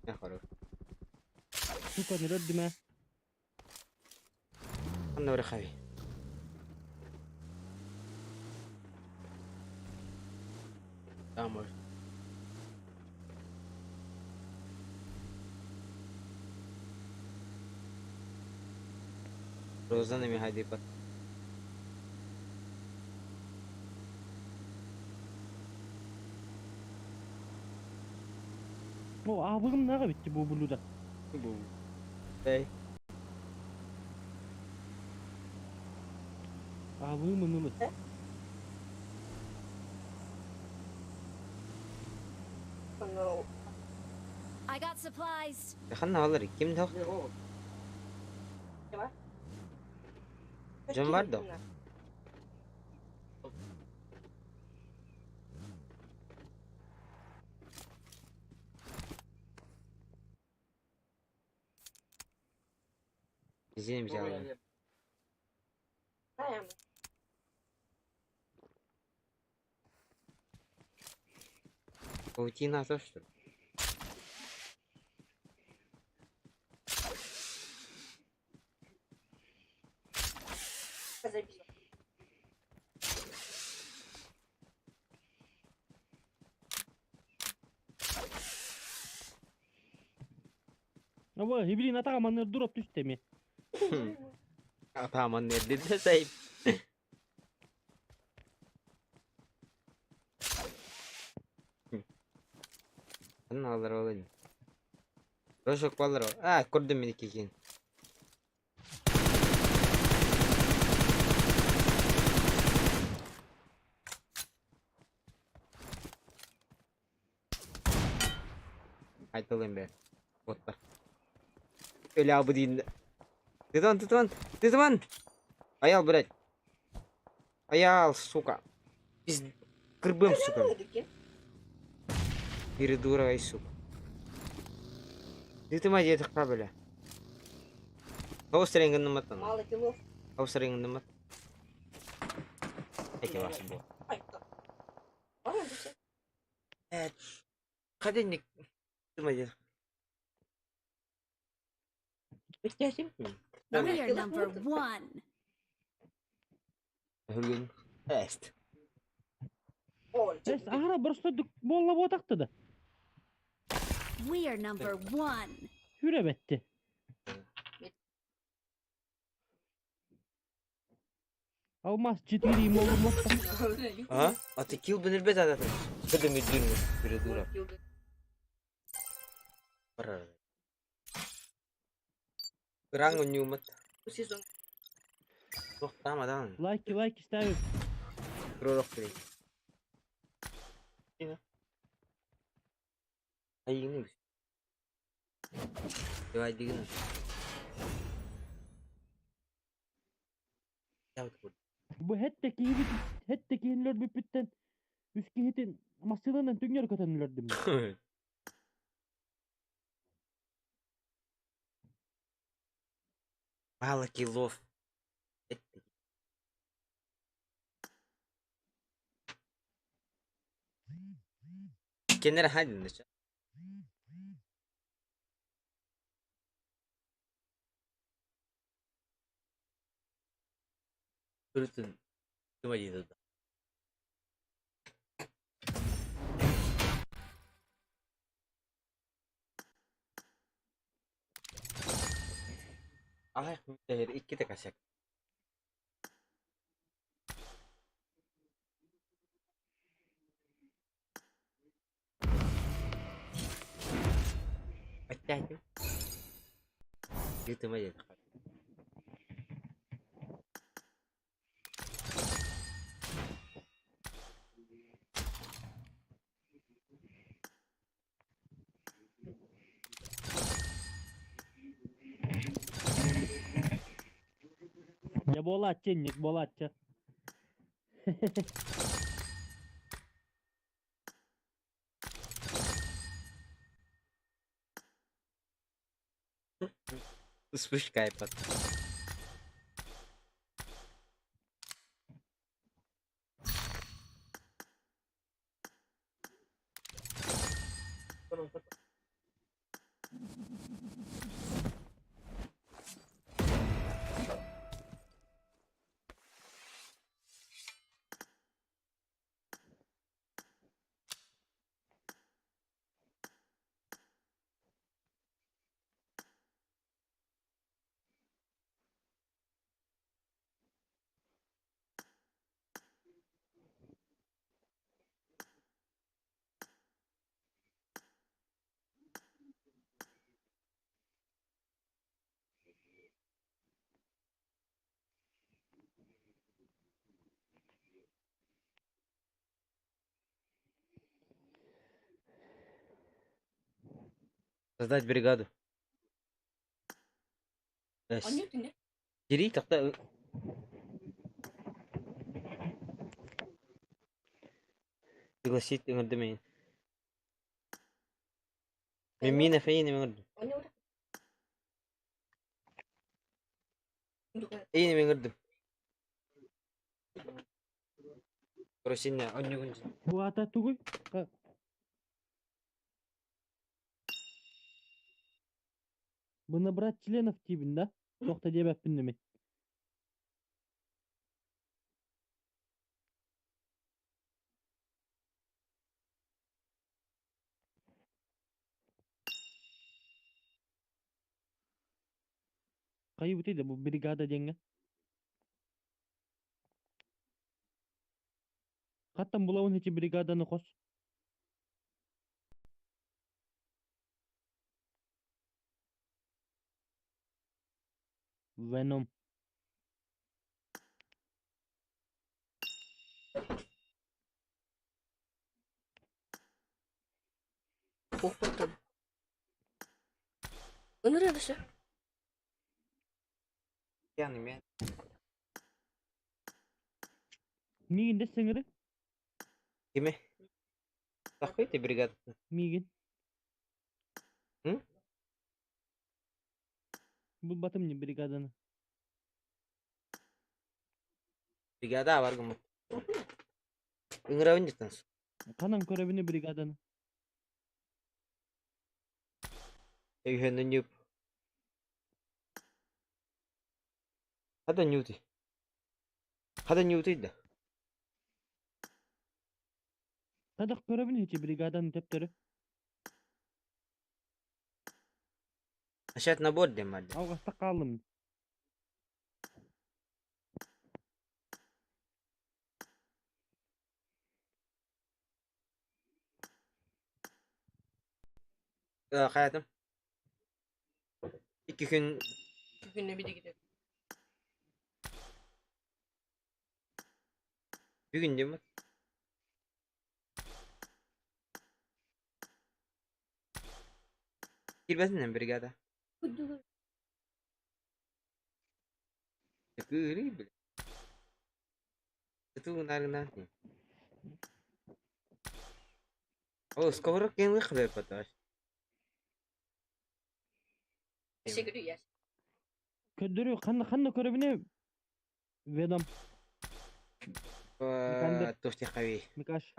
Ne kadar? Suka ne dime. Anne oraya kavi. Tamam. Rozan mi hadi bak. O abım ne bitti bu buluda. Bu. Hey. Abımın mı? Sonra I got supplies. Yakın alır. Kim de? o. Ne var? Can var da. Bizim canım. Dayan. Паутина то что ли? Забила. Ama hibilin atamanları drop düştü mi? Ataman nerede de sayıp. Ne alır oğlum? Roşok balır o. Ah kurdum bir iki. Haydi oğlum be. Botlar. Öyle abi değil. Tıtman. Ayal bırak. Ayal сука. Biz kırbım сука. Dedik ki. Передурай, сука. Ты моя kabele. Kau sering ngemat kan? Malı kilo. Kau sering ngemat. Peki var bu. Ay. Var mı bir şey? Evet. Kadenik. Ты моя. İhtiyacım. We are number one. Hürgün. Est. Olacak. Es ahara burası bolla botaktı da. We are number one. Hürebetti. Almaz ciddi olur А? А ты килл бы ребята это. Что ты медленно передура? Пора. Рангу нюмат. Bu sezon. Yok tamam adam. Like isterim. Кророк три. Ayını. Давай дигну. Ya bu. Bu hetteki hinler büpütten üski hitin masılığından dünya katanırlardım. Мало киллов. Kenara hadi ne? Kurutun. Cuma yedi. Ay, mütehir iki de kaçak. Hadi. Cuma yedi. Ya bola atacaksın, bola atacaksın. Вспышка iPad. Создать бригаду. Эс. Он нет, нет. Жири такта. Пригласить ингерді мен. Мен мина фейін ингерді. Он не вот. Eyni iнгерді. Просиння, он не гунжи. Bu ata түгіл. Бұны брат членов тибін да? Тоқта деп әппін деме. Қайы бүтейді бұл бригада денге. Қаттан бұлауын хечі бригаданы қос. Venom. Оқпаттым. Өнер едіші. Yani men. Мигин десеңірі? Kime? Takıydı brigada. Мигин. Hı? Бұл батым не бригаданы. Brigada var gımı. Ingravın cidtans. Қанан көребіне бригаданы. Eyhenden yup. Hada nyuti. Hada nyuti da. Қадақ көребіне хечі бригаданы тептері. Aşağı nabor dem hadi. Алғаста қалым. Hayatım. 2 gün Gününe bir de gidelim. bir gün değil mi? Girmesin brigada. Tekeri bile. Itu nanti. Oh, skor kayaknya kebel patas. Teşekkür ederim. Көддірі қанна көребіне Venom. Тости хави. Микаш.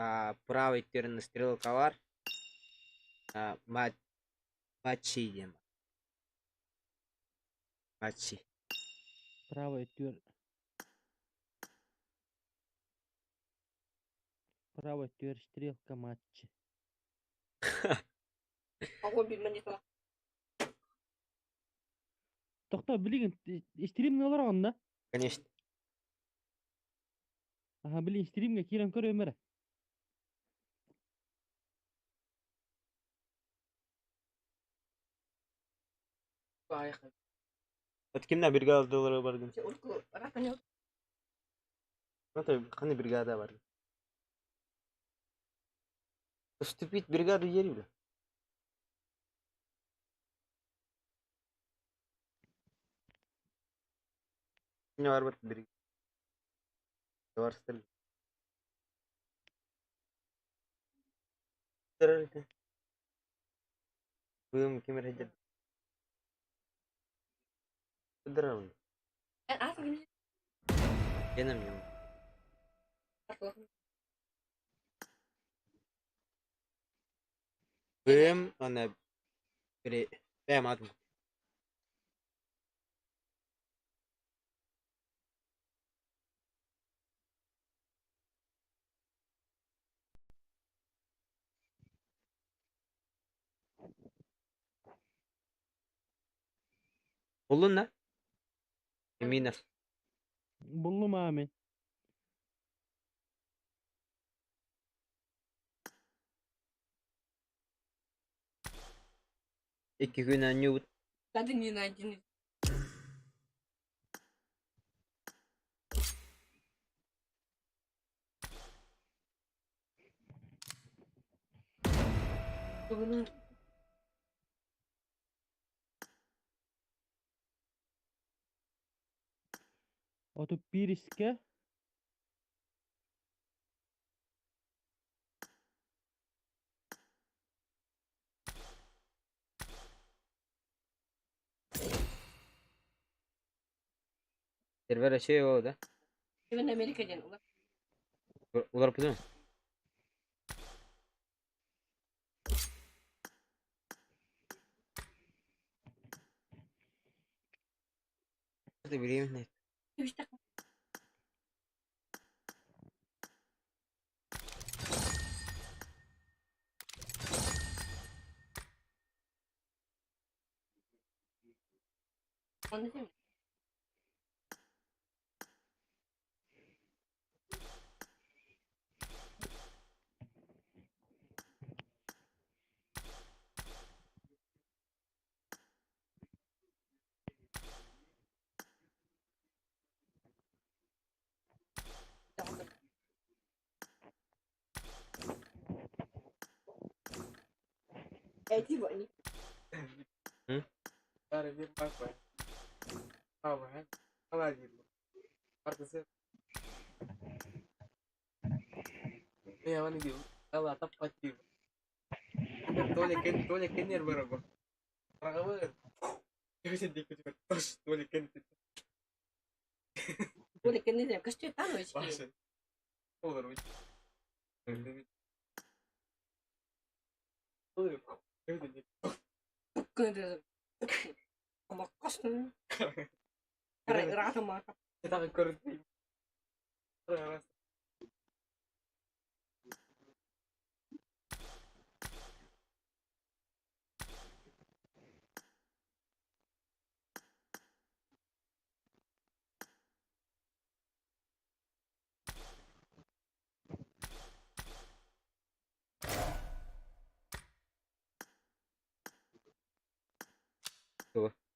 Правый терн стрелка var. Матчи дем. Матчи. Правый төр. Правый төр стрелка матчы. Ama bilmem ne falan. Тоқта білеген стримне олар оғанда. Конечно. Аха, білген стримге кирен көр өмірі. Bayağı. Вот kimden brigada doları var gün. Orku rahat ne? Nasıl hani brigada var? Stupid brigada yeri bile. Ne var bak brigada? Var stil. Terörist. Bugün kimin hecet? Kıdıramın. Ben artık yine Yenemiyorum. artık. Benim ana biri benim adım. Olun ne? Eminim. Бұллым амен. İki gün önce Hadi yine aynı. Bugün 31'ке Server açıyor o da. Ben Amerika'dan ulan. Ular yapıyor mu? Hadi bileyim ne? İşte anladın mı? Eğitim bu hani. Cara, bir bak bak. Tamam, he. Hemen girdim. Arkası. Ne yaman gidiyor? Allah tepat gibi. Tolek yer berapa? Berapa? Bisa dikit-dikit terus tolek Böyle kendine kaçıyor tam öyle şey. bahasa. Olur mu? Olur. Evet. Kendine. Ama kaçtın. Rahat ama. Kita kerja. Terus.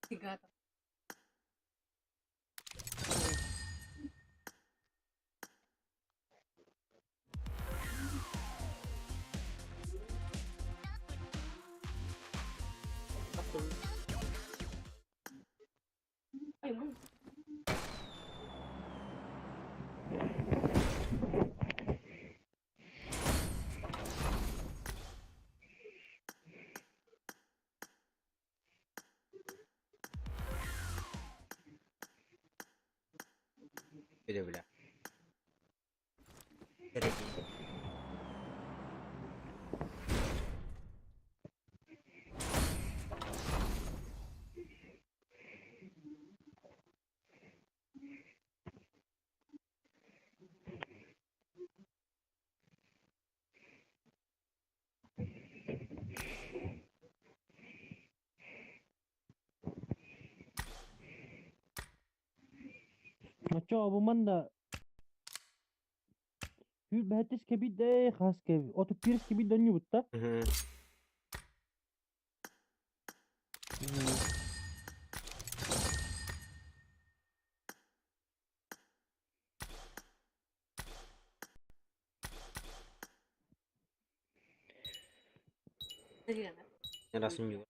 Tiga. Ay man. Bile bile. Gerek. maço bu manda hür behetis kebi de khas kebi 31 kebi dönüyor butta. Hı hı. Tiga. Yarasın juga.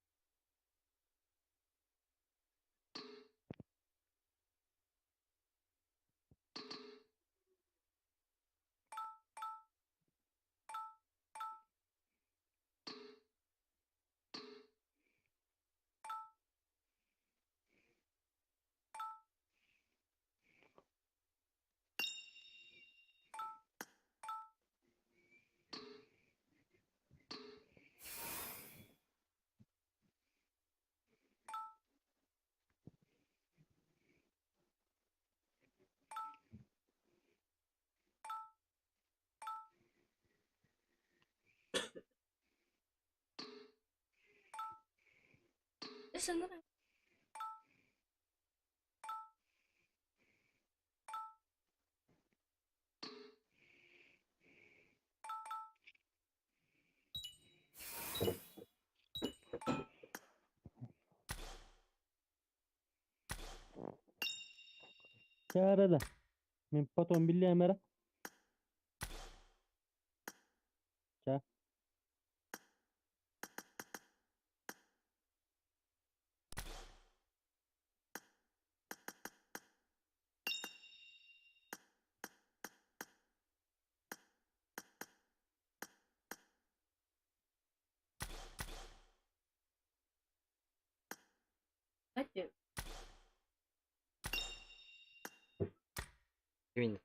Sana. Cara da. Min paton billi emera. Ca. Kim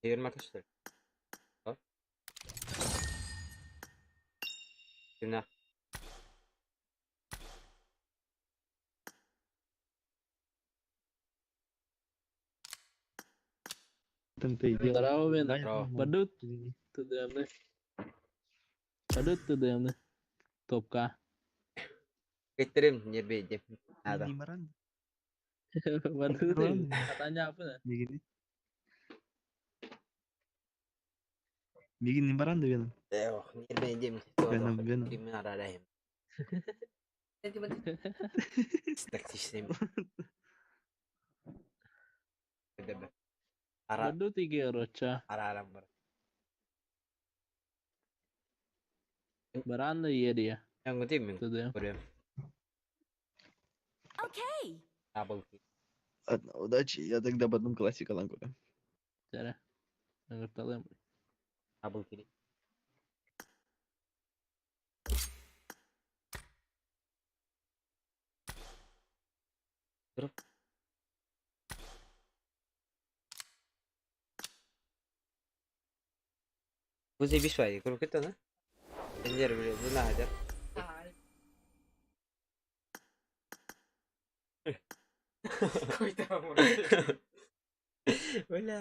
Çevirme arkadaşlar. Bak. Günah. Bravo beni. Bravo. Badut. Tuh diamnya. Badut tuh diamnya. Top kah? Getireyim yerbeyeceğim. Ada. Badut tuh. Katanya apa ya? Bikin nimbaran da benim. Yok yerbeyeceğim. Benim. Kimin aradayım. Stack sistem. Beda be. Ara Badut 3 rocha. aram ber. Beranda iya dia. Yang penting yang Tuh dia. udah Okay. double kill. Одна удачи, я тогда потом классика лангура. Cara. Nggak tahu ya. Double kill. Terus Bu zai biswai kalau kita na. Anjir bila aja. Coitado, mano. Wala.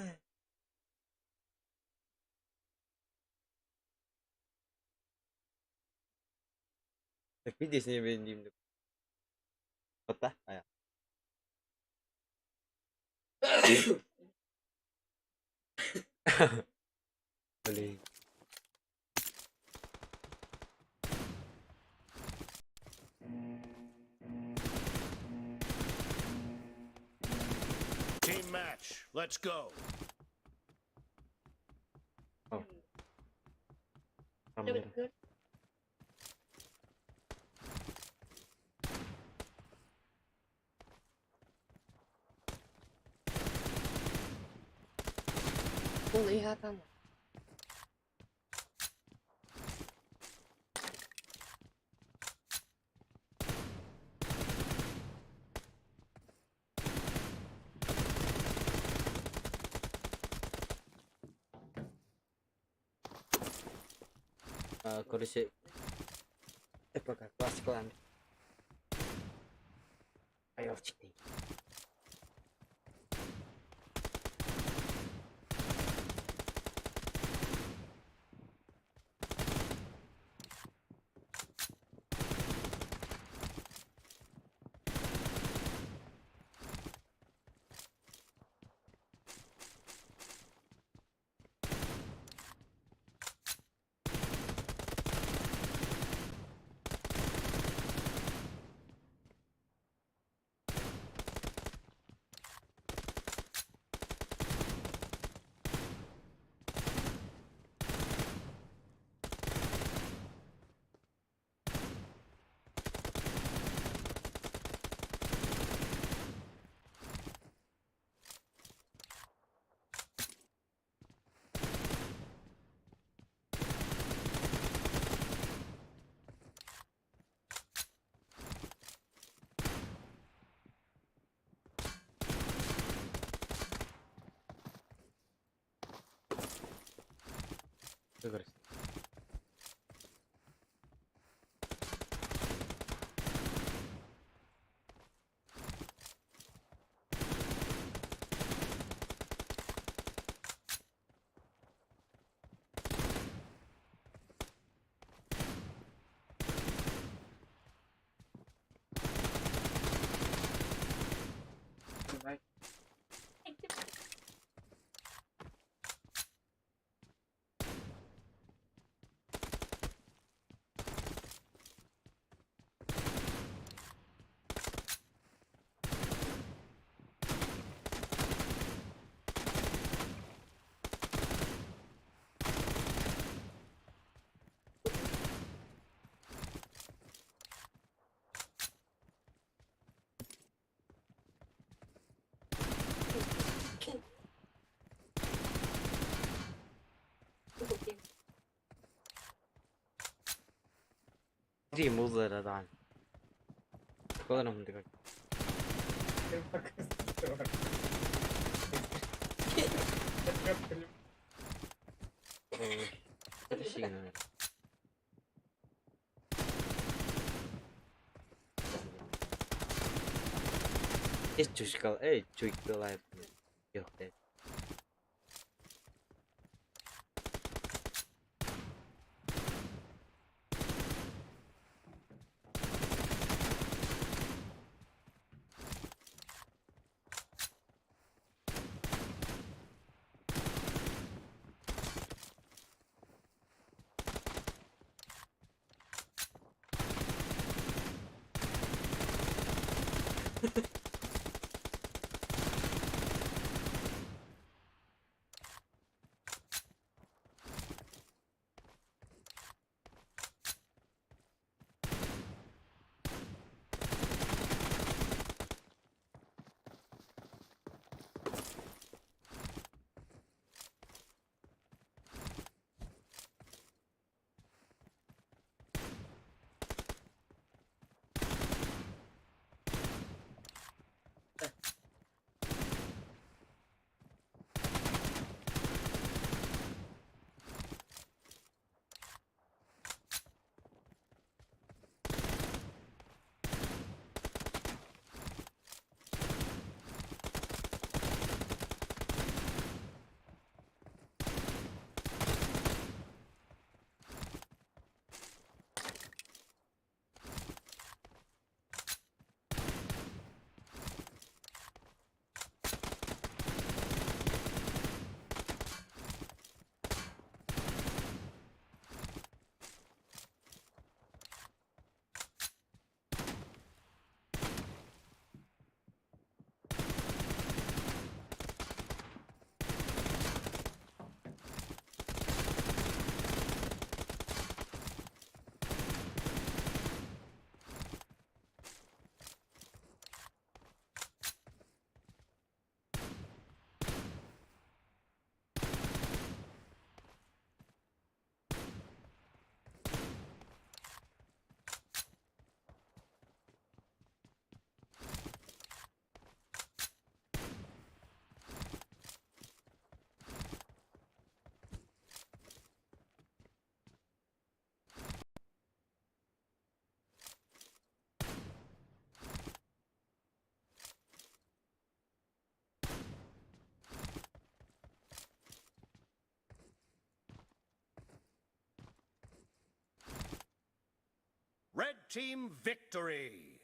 Tapi di sini bendim. Kota? Ayo. Boleh. Team match. Let's go. Udah bener. Kelihatan. Kursi. Apakah kelas klan? Ayo cik. Terus. Vai. Три музыра, да. Колором ты как. Это сильно. Есть чушка, чуйка лайф. Yok be. Red team victory.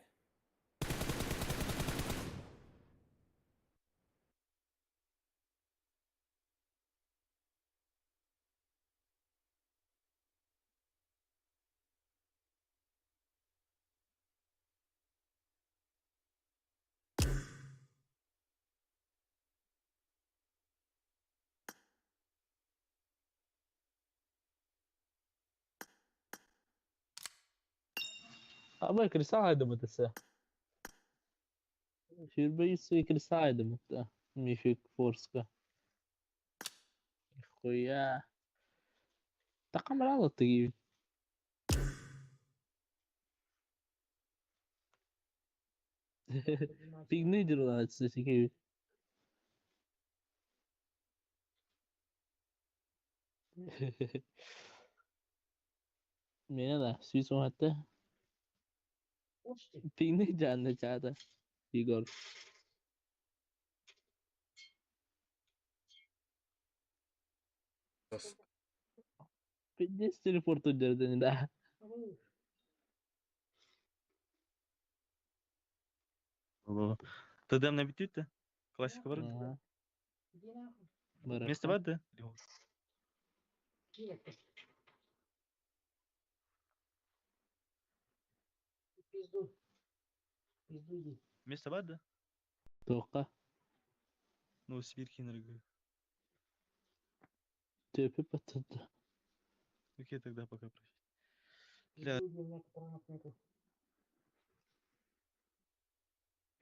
Абай крисаайда мытысы. Ширбейсы крисаайда мыта. Мифик форска. Хуя. Такамрало ты. Пигны дерлать сики. Mene da Swiss hatta pigni जानना चाहता Igor. Fitness report derdini da. Ты дам на битюта? Классика вард. Ага. Место Барака. варда? Место варда? Тока. Новосибирск энерго. Töpü patladı. Окей, тогда пока прощай. Бля,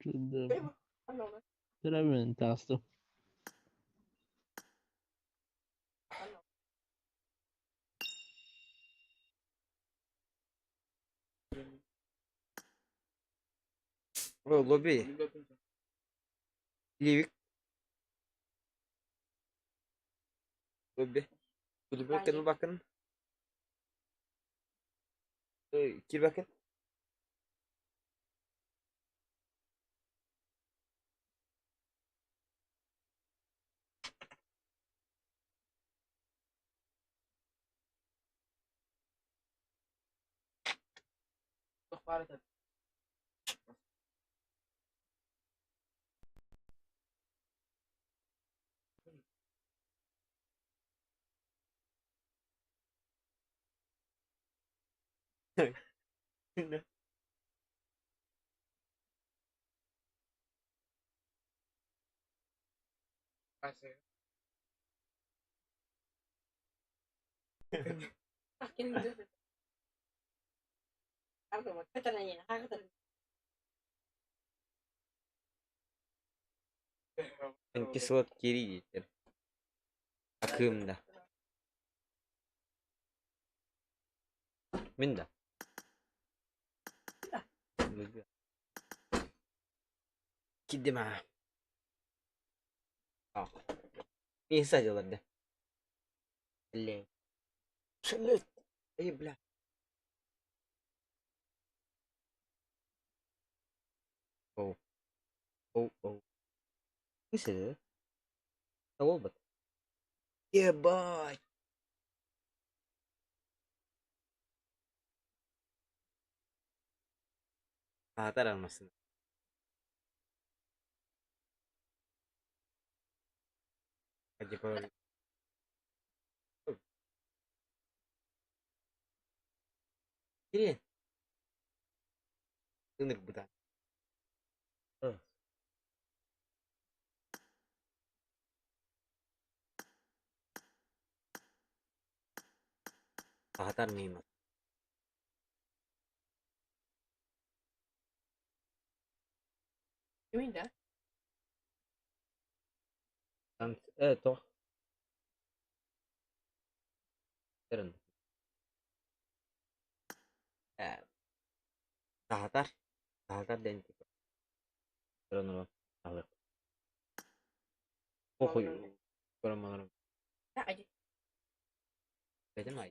Şurada. Sıra tastım. Oh, lobby. Livik. Lobby. Dur bakın bakın. Gir bakın. Çok fare tabii. Kasih. Makin dulu. Apa mau kita nanya? Aku tadi. Sanki slot geri getir. Akığımda. Minda. Lobby. Giddim ha. Ah. İyi saçlar de. Le. Şöyle. İyi bla. Oh. Oh oh. Bisa deh. Tahu bet. Yeah boy. Atar almasın. Acaba. Ini. Dengar buta. Oh. Atar mıyım? Kimin de? Evet o. Yarın. Evet. Atar. Atar dan tipo. Pero no. A ver. Ojo. Pero no. Ya aja. Beda mı?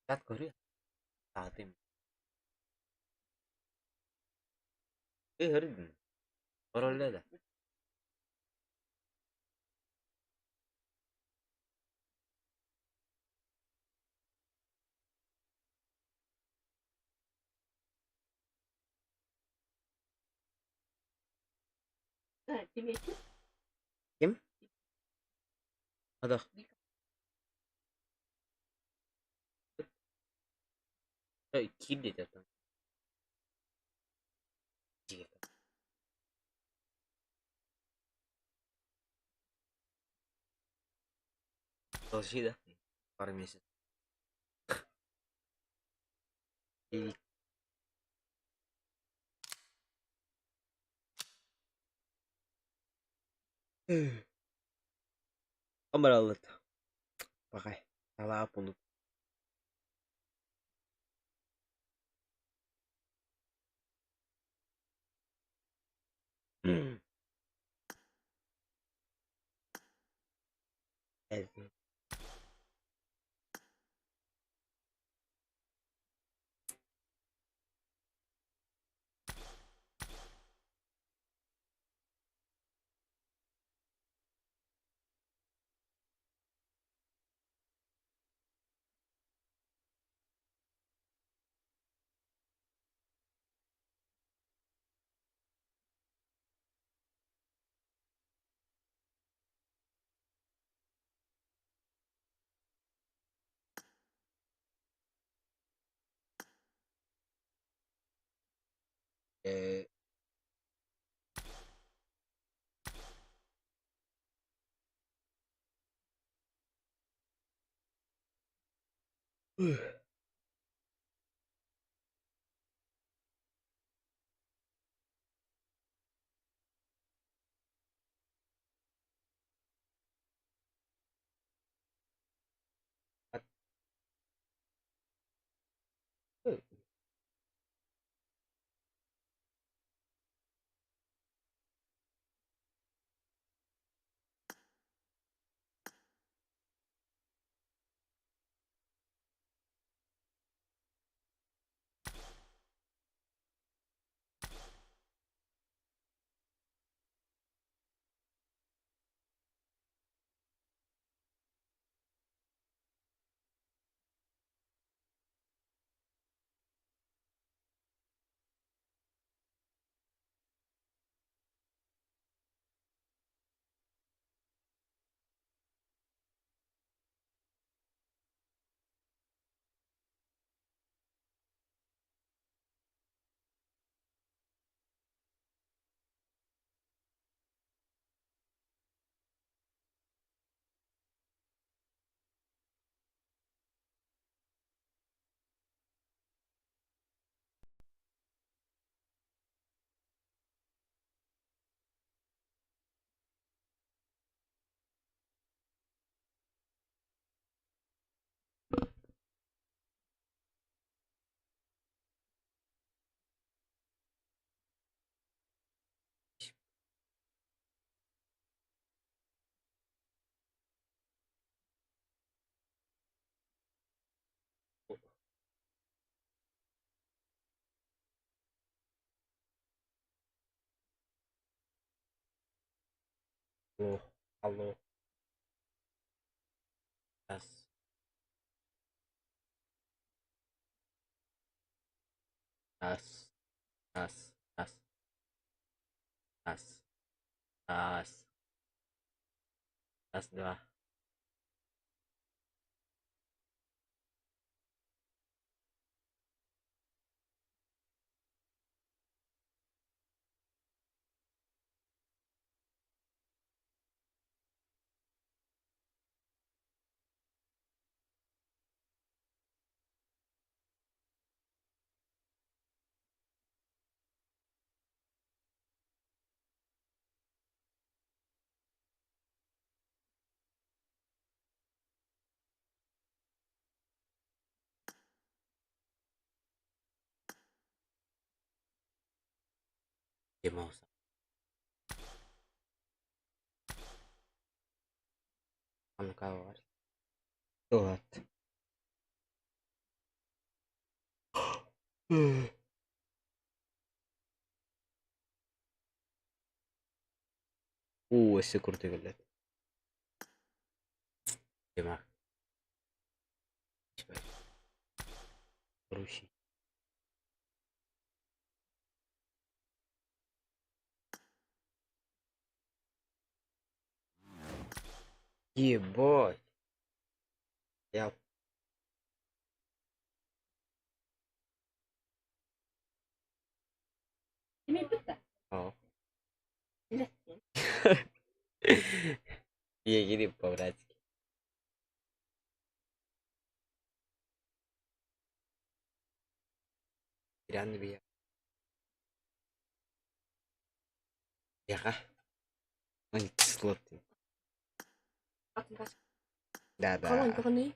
Kat koruyor. Saatim. Hırdın. Oralle de. Ha, kim itu? Kim? Ada. Kim dedi zaten. Torcida. Para mí es. Y. Kamera alıt. Bakay. Salah bunu. Evet. Ee, Halo, halo. Tas, tas, tas, tas, tas, tas, tas 2. Dia mau sama kawan. Tuhat. السكر تقلت. جماعة. روشي. Ебать. Я Ini betul. oh. Jelas. Iya gini по-братски. Kirain dia. Ya kah? Slot. Aku kasih. Да, Kalau да. itu kan nih.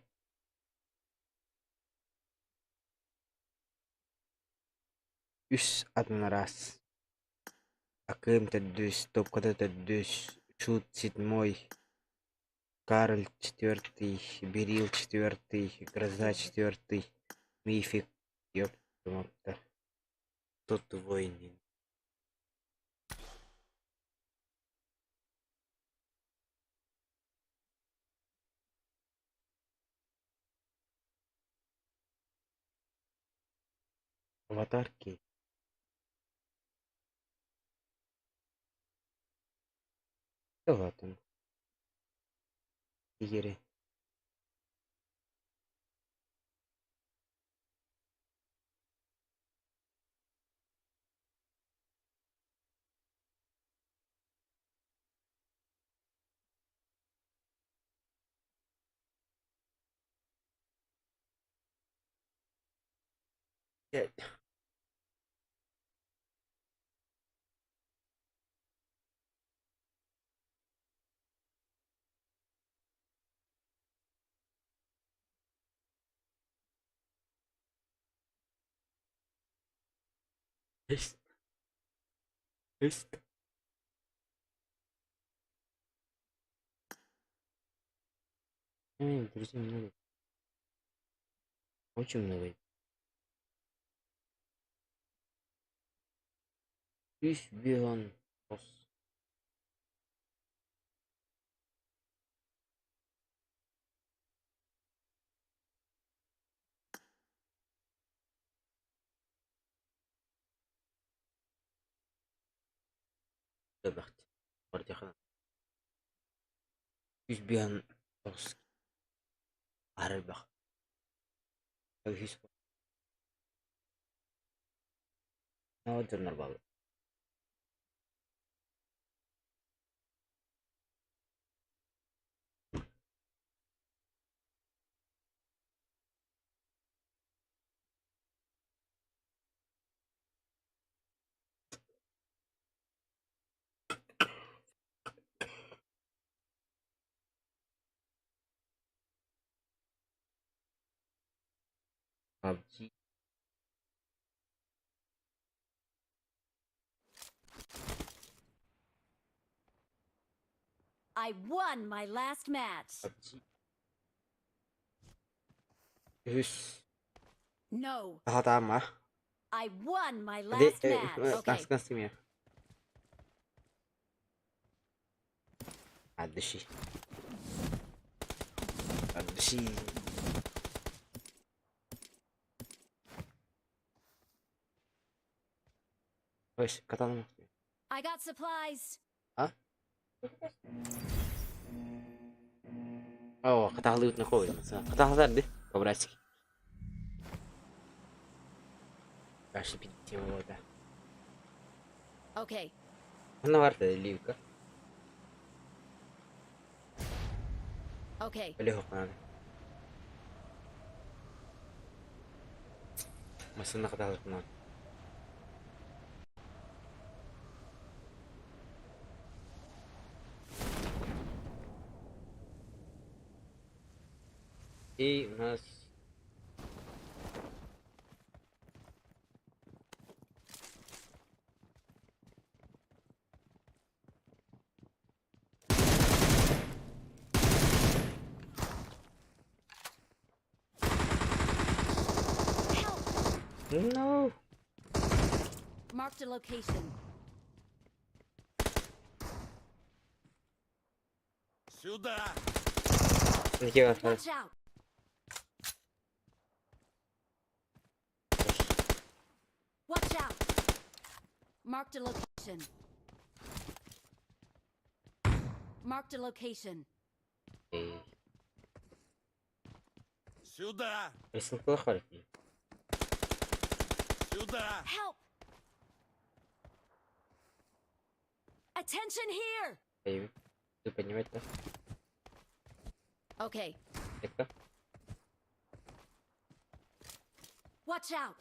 Üs один раз. Акым-то дюс, топ-когда-то дюс, Шут 7, Карль 4, Берил 4, Гроза 4, Мифик, ёпта. Тут войны. Аватарки. Что в этом? Игорь. Есть. Есть. Друзей много. Очень много. Üs беган. Бахт. Бартихан. Üs беган. Арбах. Üs. Ну, это нормально. PUBG. I won my last match. PUBG. Üs. No, Daha tamam. I won my Hadi last match. Okay. nasıl ya? محدش محدش وش قطعنا I got supplies. قطع لي نقول مثلا قطع هذا دي كبراسكي باش بنتي وده Okay. انا ورد اللي وكا Okay. اللي هو قناه مثلا قطع القناه ايه ناس No. Marked a location. Сюда! Где вас? Watch out. Watch out. Marked a location. Marked a location. Сюда! Присылка хватит. Сюда! Help. Attention here. Эй, ты поднимать-то? Okay. Это? Watch out.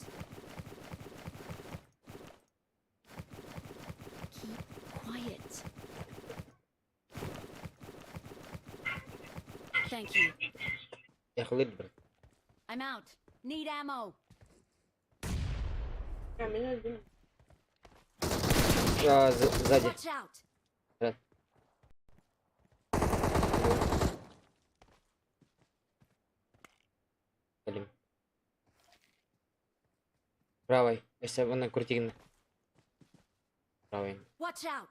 Keep quiet. Thank you. Я хлеб. I'm out. Need ammo. Kamera değil mi? Сзади. Watch out. Блин. Правой. Если вон крутигна. Правой. Watch out.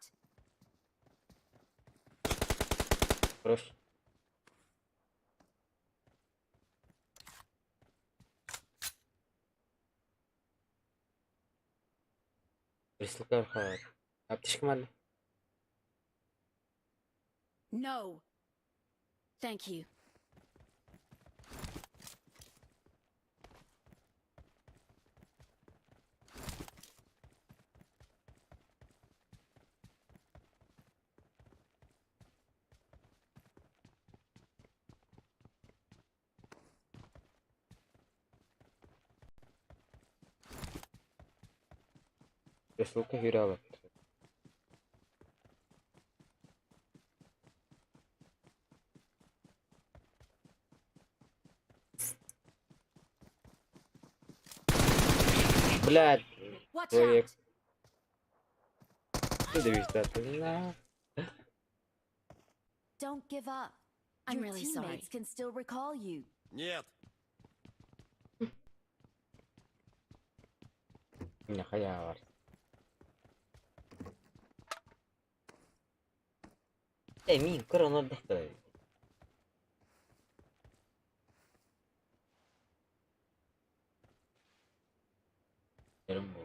Хорош. Присылка хватит. Аптечка мали. No. Thank you. Присылка вирала. Блядь, Watch человек. out. Ты довести. Don't give up. I'm Your really sorry. teammates Can still recall you. Нет! Не хаявар. Мин, корона отдыхает. Рембо.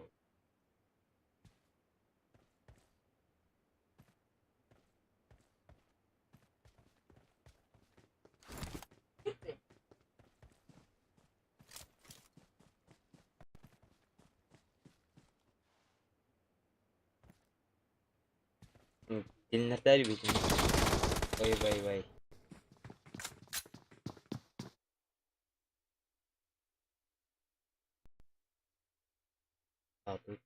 Dinlerler bizim. Vay vay vay. Abi.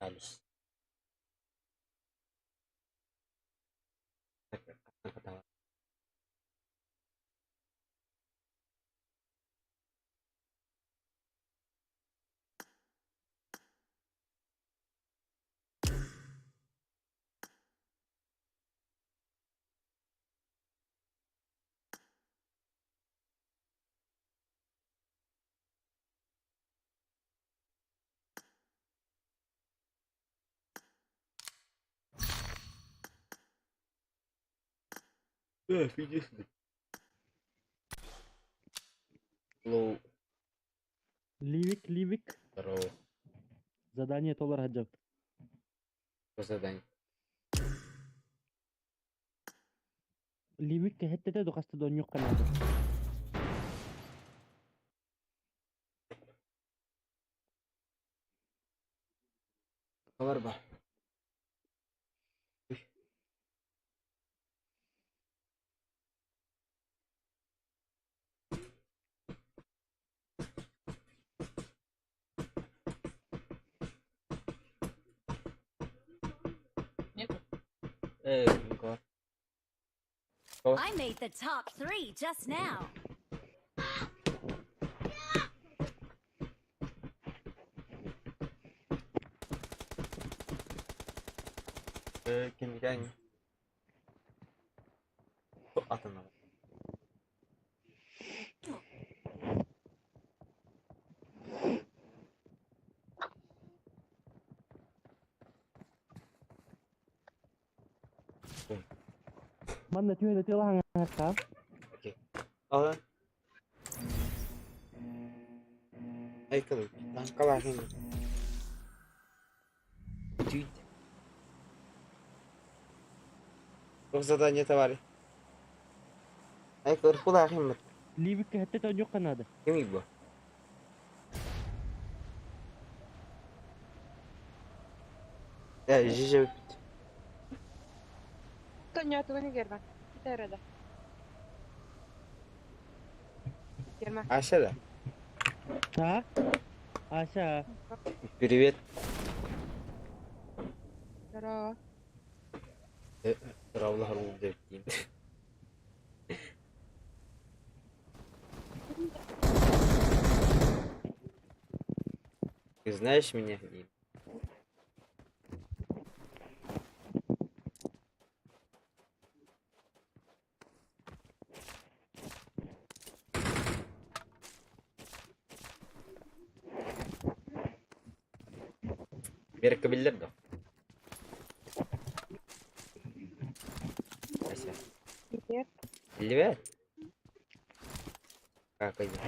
Halis. Kata-kata. Видишь? Лоу. Ливик. Здорово. Задание толар хаджаб. По заданию. Ливик хеттете докасты дон yok kanada. Var ba. God. I made the top 3 just now. Kim gelmiyor? Atın ama. Man na tüy de lang ha. Al lan. Ayakkabı. Lan kalan şimdi. Tüy. Çok zadanie tawari. Ayakkabı kulağı şimdi. Ливик хеттете дон yok kanada. Kim bu? Ya Jije Tonyaatuvani German. Terada. German. aşağıda. Ha? Aşağı. Привет. Здорово. Здравый Харун дiyeyim. Ты знаешь меня? Verebilirler de. Neyse. Привет. Привет. Как идем?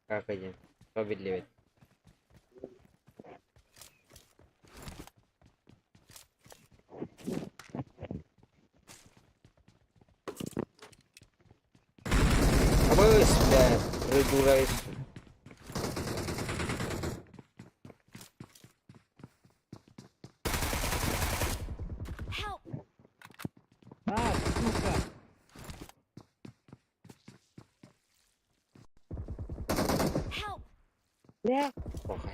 Как идем? Что привет? Быстро придурайся. Help! Ha, suka. Help! Ne? Плохо.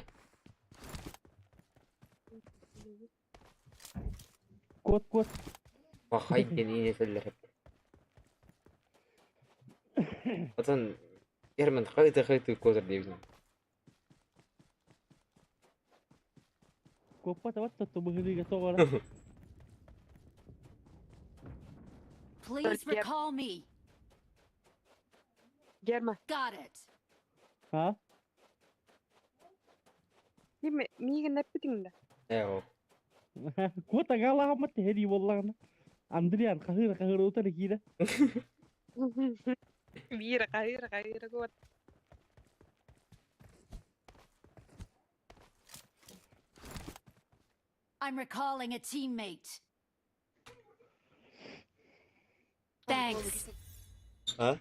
Kod. Плохо, не في Потом Герман хайты козыр дейбін. Koppa tavat tuttu bu hüliga soğara. Please recall me. German. Got it. Ha? Miga neppitin da. Evo. Kuota gala amat hedi wallahi. Andrian kahir utar kida. Mira kuat. I'm recalling a teammate. Thanks. Ha?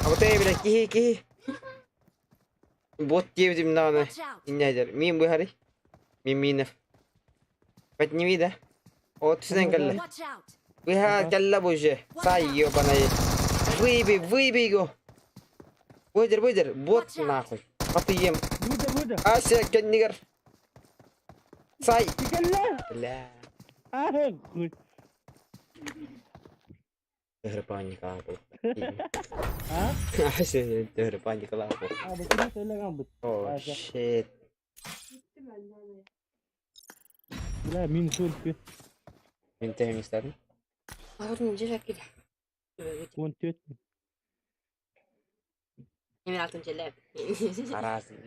Apa teh bilang kihi. Бот девятым надо. Watch out. Инядер. Мим выхари. Миминов. Подними, да? Вот сюда калла. Watch out. Выхар калла боже. Сай ёбаный. Выбей его. Выдер. Бот нахуй. Потыем. Burada. Ася кеннигер. Сай. Gel. Бля. Ah, kuy. Panika aku. Ha? Ася panika aku. Abi seni söyle kan bu. Oh Asa. shit. Bile minus öldü. Ben temin istedim. Ağırın jelek gidi. 14. Emin altın jelek. Qarasın.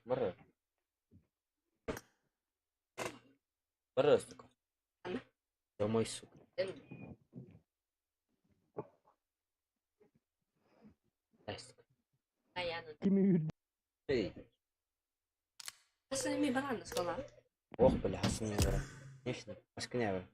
Bir. Bir suk. Домой, сука. Дай, сука. Ayağını. Kimi yürüdü? Ey. Nasıl emin bana nasıl lan? Ох, бля, асың не бара. Нешін? Асқы не бара?